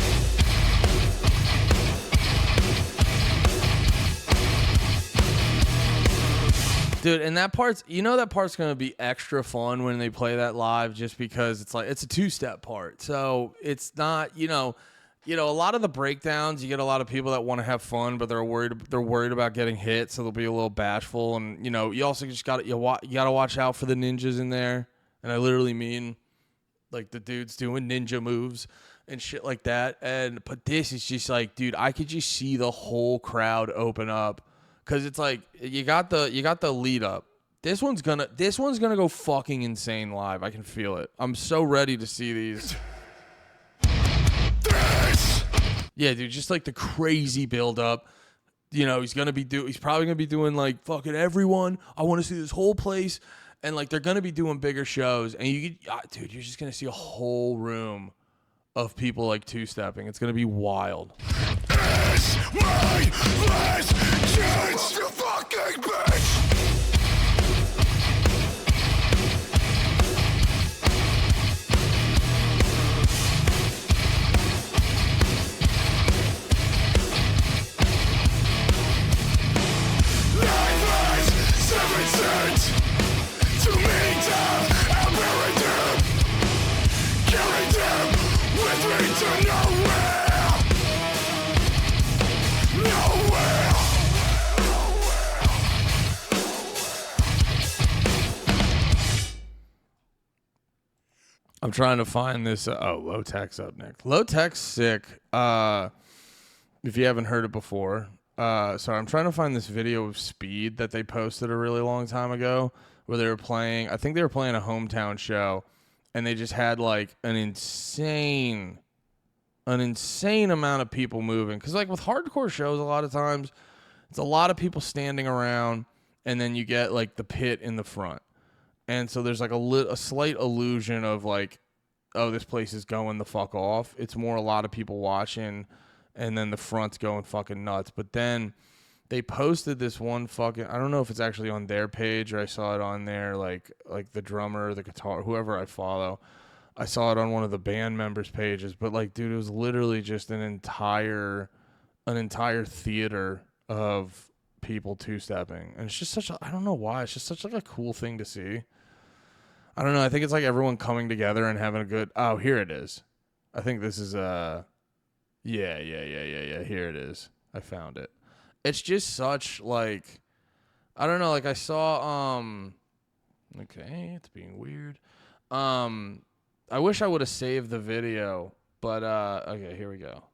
Dude, and that part's, that part's going to be extra fun when they play that live, just because it's like, it's a two-step part. So it's not, a lot of the breakdowns, you get a lot of people that want to have fun, but they're worried about getting hit, so they'll be a little bashful. And you also just got to watch out for the ninjas in there, and I literally mean like the dudes doing ninja moves and shit like that. But this is just like, dude, I could just see the whole crowd open up, because it's like you got the lead up. This one's gonna go fucking insane live. I can feel it. I'm so ready to see these. Yeah, dude, just like the crazy build up. He's probably gonna be doing like fucking everyone. I want to see this whole place, and like they're gonna be doing bigger shows, and dude, you're just gonna see a whole room of people like two-stepping. It's gonna be wild. It's my last chance, you fucking bitch. To me down and bury them, carry them with me to nowhere. I'm trying to find this. Low Tech's up next. Low Tech's sick. If you haven't heard it before. Sorry, I'm trying to find this video of Speed that they posted a really long time ago, where they were playing, I think they were playing a hometown show, and they just had like an insane amount of people moving. Because like with hardcore shows, a lot of times it's a lot of people standing around, and then you get like the pit in the front. And so there's like a slight illusion of like, oh, this place is going the fuck off. It's more a lot of people watching, and then the front's going fucking nuts. But then they posted this one fucking, I don't know if it's actually on their page or I saw it on there, like the drummer, the guitar, whoever I follow. I saw it on one of the band members' pages. But like, dude, it was literally just an entire theater of people two-stepping. And it's just such a, I don't know why, it's just such like a cool thing to see. I don't know, I think it's like everyone coming together and having a good, oh, here it is. I think this is, yeah, here it is. I found it. It's just such like, I don't know, like I saw, okay, it's being weird. I wish I would have saved the video, but, okay, here we go.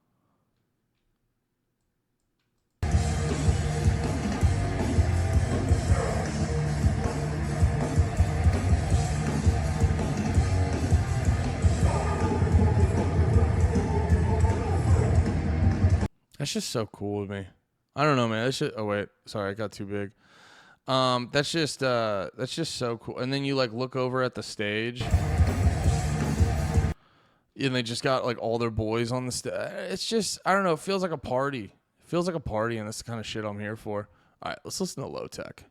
That's just so cool to me. I don't know, man. That's just, oh wait, sorry, I got too big. That's just so cool. And then you like look over at the stage, and they just got like all their boys on the stage. It's just, I don't know. It feels like a party. It feels like a party, and that's the kind of shit I'm here for. All right, let's listen to Low Tech.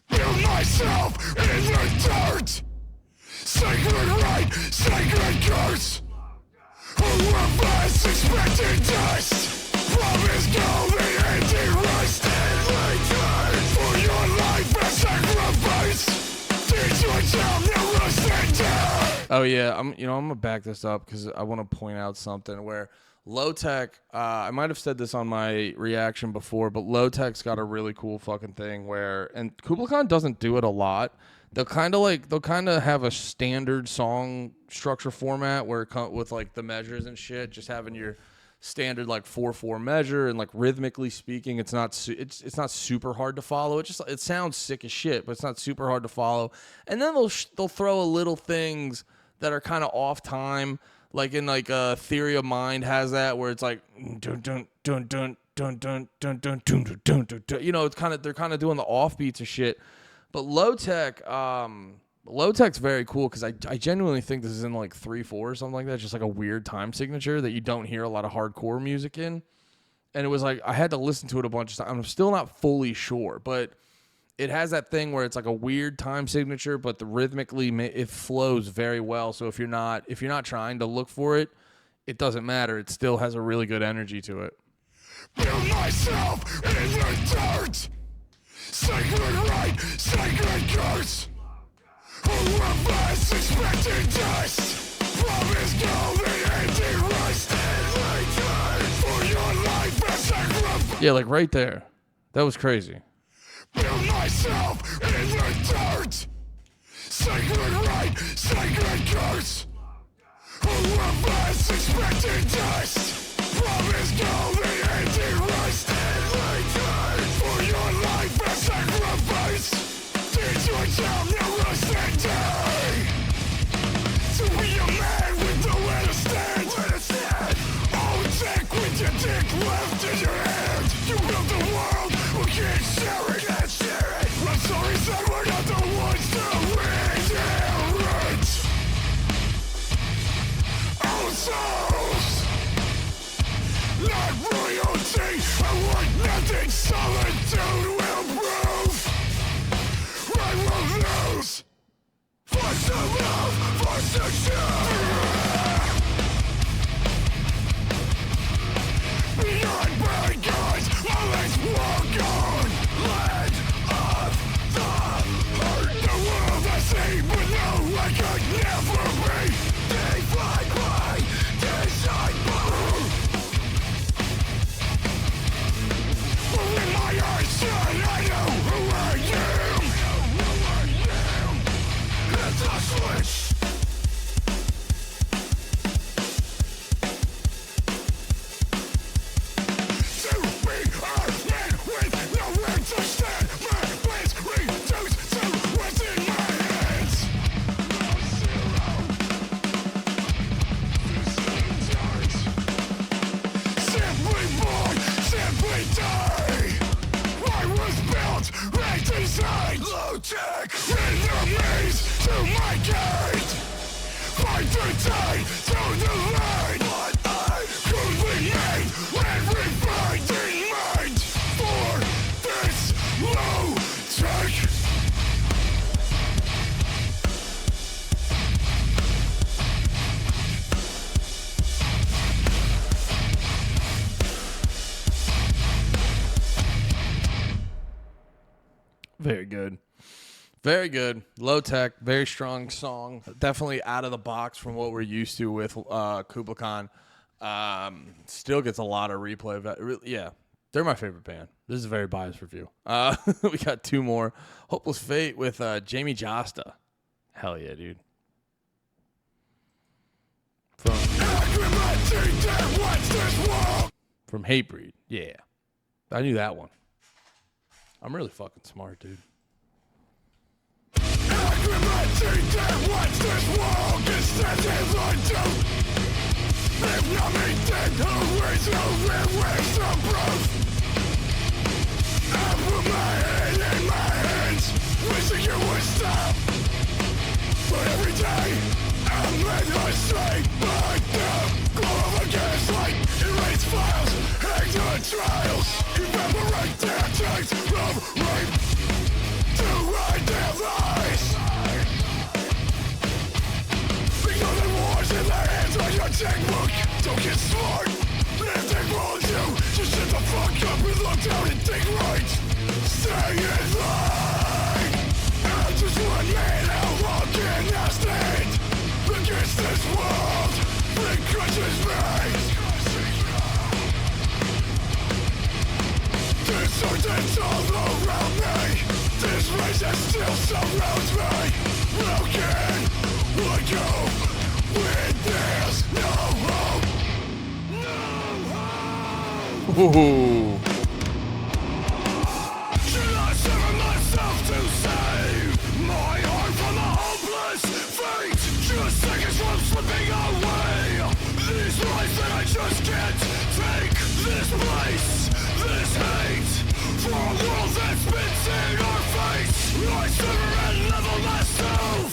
Build myself in the dirt. Sacred right, sacred curse. Oh yeah, I'm gonna back this up because I want to point out something where Low Tech. I might have said this on my reaction before, but Low Tech's got a really cool fucking thing where, and Kublai Khan doesn't do it a lot. They'll kind of have a standard song structure format where with like the measures and shit, just having your standard like 4/4 measure, and like rhythmically speaking, it's not super hard to follow. It sounds sick as shit, but it's not super hard to follow. And then they'll throw a little things that are kind of off time, like in like Theory of Mind has that where it's like dun dun dun dun dun dun dun dun dun dun dun. It's they're kind of doing the offbeats of shit. But Low Tech's very cool because I genuinely think this is in like 3/4 or something like that, just like a weird time signature that you don't hear a lot of hardcore music in. And it was like I had to listen to it a bunch of times. I'm still not fully sure, but it has that thing where it's like a weird time signature, but the rhythmically it flows very well. So if you're not trying to look for it, it doesn't matter. It still has a really good energy to it. Build myself in the dirt. Sacred right, sacred curse. Whoever's expecting dust. Promise golden empty rust. And return for your life and sacrifice. Yeah, like right there. That was crazy. Build myself in the dirt. Sacred right, sacred curse. Whoever's expecting dust. Promise golden empty rust. And return for your life and sacrifice. Teach yourself no rust and die. To be a man with nowhere to stand. Oh, take with your dick left in your hand. You built the world, we can't share it. I'm sorry, son, we're not the ones to inherit our souls. Not royalty, I want nothing. Solitude will prove. I will lose. Force to love, force to choose. Beyond bad guys, let's walk on. Land of the hurt. The world I see, but no, I could never be. They fly by, disciple. When my eyes shine, I know who I am. It's a switch. To be a man with nowhere to stand. My plans reduce to what's in my hands. Simply born, simply die. I was built and designed. Low tech enemies to my gate. Fight the tide to the line. What I crudely made and refined in mind for this low tech. Very good. Very good. Low Tech, very strong song. Definitely out of the box from what we're used to with Kublai Khan. Still gets a lot of replay. Yeah, they're my favorite band. This is a very biased review. We got two more. Hopeless Fate with Jamie Josta. Hell yeah, dude. From Hatebreed. Yeah. I knew that one. I'm really fucking smart, dude. Wishing you would stop. But every day I'm led astray by the glow of a gaslight. Erase files, hang on trials. Evaporate their taste of rape to hide their lies. Because the war's in their hands on your checkbook. Don't get smart. If they rolled you, just shut the fuck up and look down and think right. Stay in line. I'm just one man, how long can I stand? Look at Does this world begrudges me? Disorders all around me. This race still surrounds me. How can I go when there's no hope? No hope. Ooh. Should I sever myself to save my heart from a hopeless fate? Just seconds from slipping away. These lives that I just can't take. This place, this hate, for a world that spits in our face. I sever and level myself.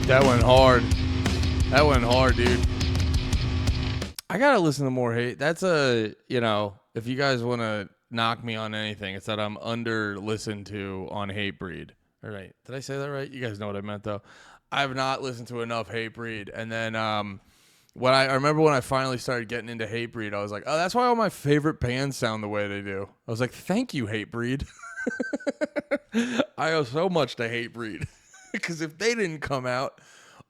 That went hard. That went hard, dude. I gotta listen to more hate. That's if you guys want to knock me on anything, it's that I'm under listened to on Hatebreed. All right. Did I say that right? You guys know what I meant, though. I've not listened to enough Hatebreed. And then when I remember when I finally started getting into Hatebreed, I was like, oh, that's why all my favorite bands sound the way they do. I was like, thank you, Hatebreed. I owe so much to Hatebreed. Because if they didn't come out,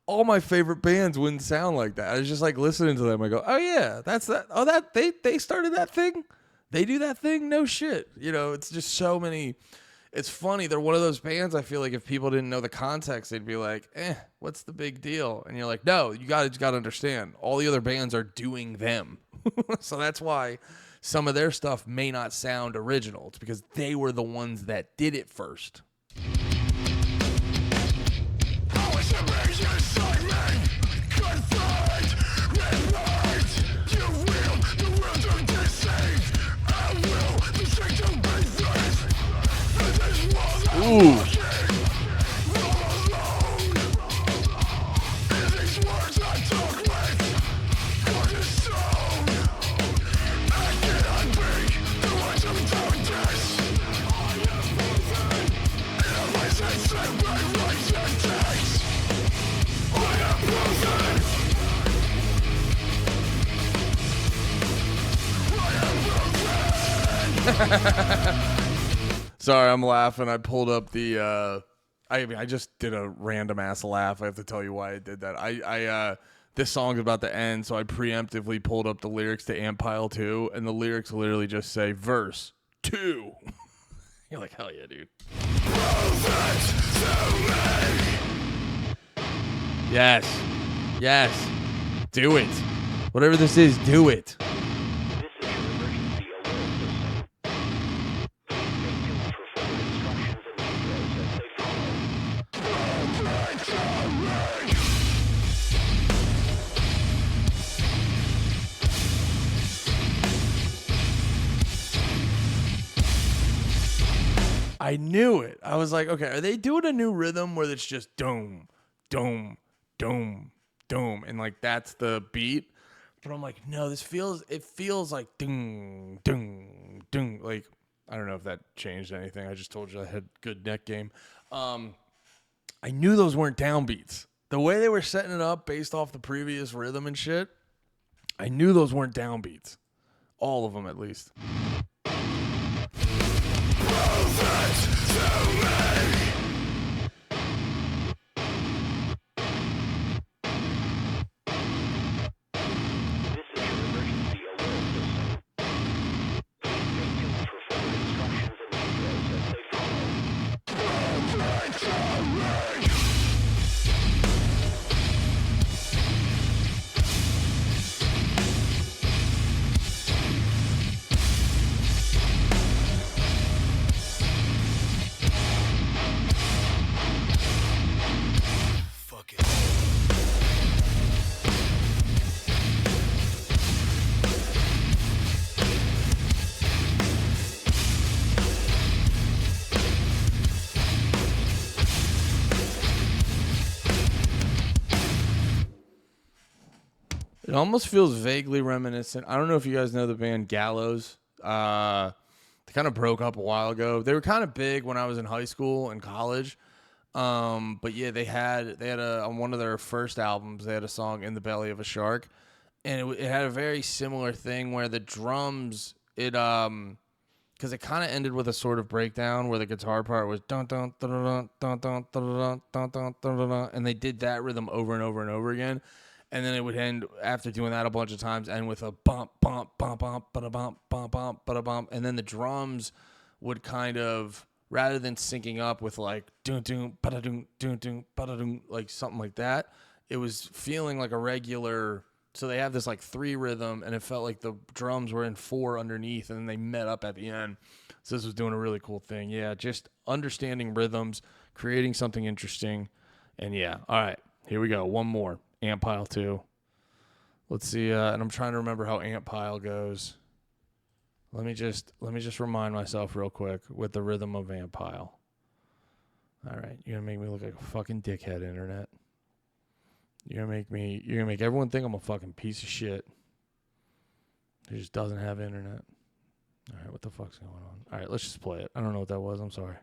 all my favorite bands wouldn't sound like that. I was just like listening to them. I go, oh yeah, that's that. Oh, that they started that thing. They do that thing. No shit. It's just so many. It's funny. They're one of those bands. I feel like if people didn't know the context, they'd be like, what's the big deal? And you're like, no, you got to understand. All the other bands are doing them. So that's why some of their stuff may not sound original. It's because they were the ones that did it first. Ooh. Sorry, I'm laughing. I pulled up the I just did a random ass laugh. I have to tell you why I did that. I this song's about to end, so I preemptively pulled up the lyrics to Ant Pile 2, and the lyrics literally just say verse 2. You're like, hell yeah, dude. Yes. Yes. Do it. Whatever this is, do it. I knew it. I was like, okay, are they doing a new rhythm where it's just dome, dome, dome, dome, and like that's the beat? But I'm like, no, it feels like ding, ding, ding. Like, I don't know if that changed anything. I just told you I had good neck game. I knew those weren't downbeats. The way they were setting it up based off the previous rhythm and shit, I knew those weren't downbeats. All of them, at least. It almost feels vaguely reminiscent. I don't know if you guys know the band Gallows. They kind of broke up a while ago. They were kind of big when I was in high school and college. But yeah, they had on one of their first albums, they had a song "In the Belly of a Shark," and it had a very similar thing where the drums, it because it kind of ended with a sort of breakdown where the guitar part was dun dun dun dun dun dun dun dun dun dun, and they did that rhythm over and over and over again, and then it would end after doing that a bunch of times, and with a bump bump bump bump ba bump bump bump ba bump, and then the drums would kind of, rather than syncing up with like dun dun ba dun dun dun ba dun, like something like that, it was feeling like a regular. So they have this like 3 rhythm, and it felt like the drums were in 4 underneath, and then they met up at the end. So this was doing a really cool thing. Yeah, just understanding rhythms, creating something interesting, and yeah. All right, here we go. One more. Ant Pile 2. Let's see. And I'm trying to remember how Ant Pile goes. Let me just remind myself real quick with the rhythm of Ant Pile. All right, you're gonna make me look like a fucking dickhead, internet. You're gonna make everyone think I'm a fucking piece of shit who just doesn't have internet. All right, what the fuck's going on? All right, let's just play it. I don't know what that was. I'm sorry.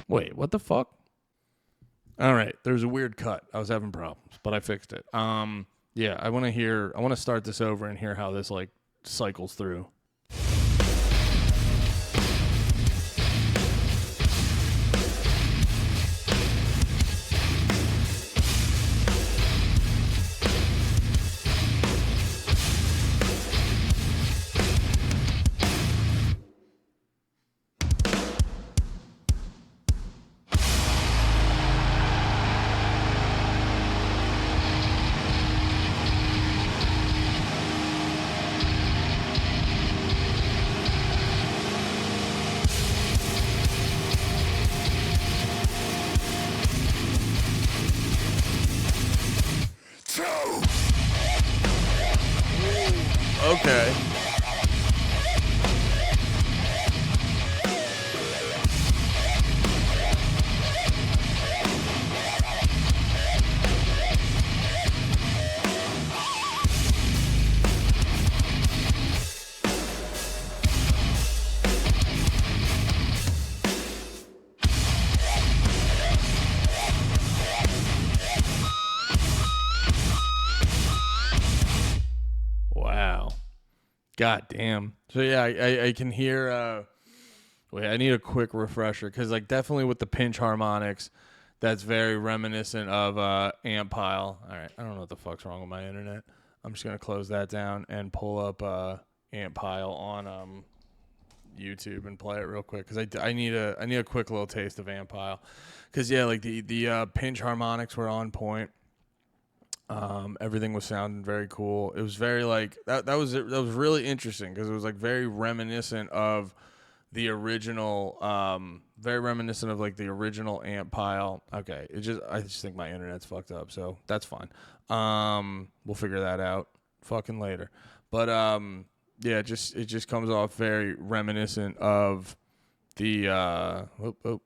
Wait, what the fuck? All right, there's a weird cut. I was having problems, but I fixed it. Yeah, I want to start this over and hear how this like cycles through. Okay. Wow. God damn. So yeah, I can hear. Wait, I need a quick refresher because like definitely with the pinch harmonics, that's very reminiscent of Ant Pile. All right, I don't know what the fuck's wrong with my internet. I'm just gonna close that down and pull up Ant Pile on YouTube and play it real quick because I need a quick little taste of Ant Pile because yeah, like the pinch harmonics were on point. Everything was sounding very cool. It was very like that was really interesting because it was like very reminiscent of the original, very reminiscent of like the original Ant Pile. Okay, I just think my internet's fucked up, so that's fine. We'll figure that out fucking later. But yeah, it just comes off very reminiscent of the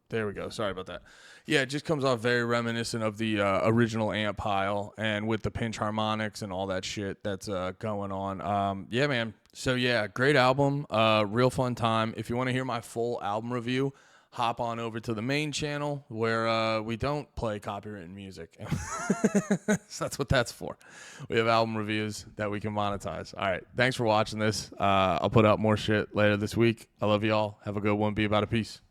there we go. Sorry about that. Yeah, it just comes off very reminiscent of the original Ant Pile, and with the pinch harmonics and all that shit that's going on. Yeah, man. So yeah, great album. Real fun time. If you want to hear my full album review, hop on over to the main channel where we don't play copywritten music. So that's what that's for. We have album reviews that we can monetize. All right. Thanks for watching this. I'll put out more shit later this week. I love y'all. Have a good one. Be about a peace.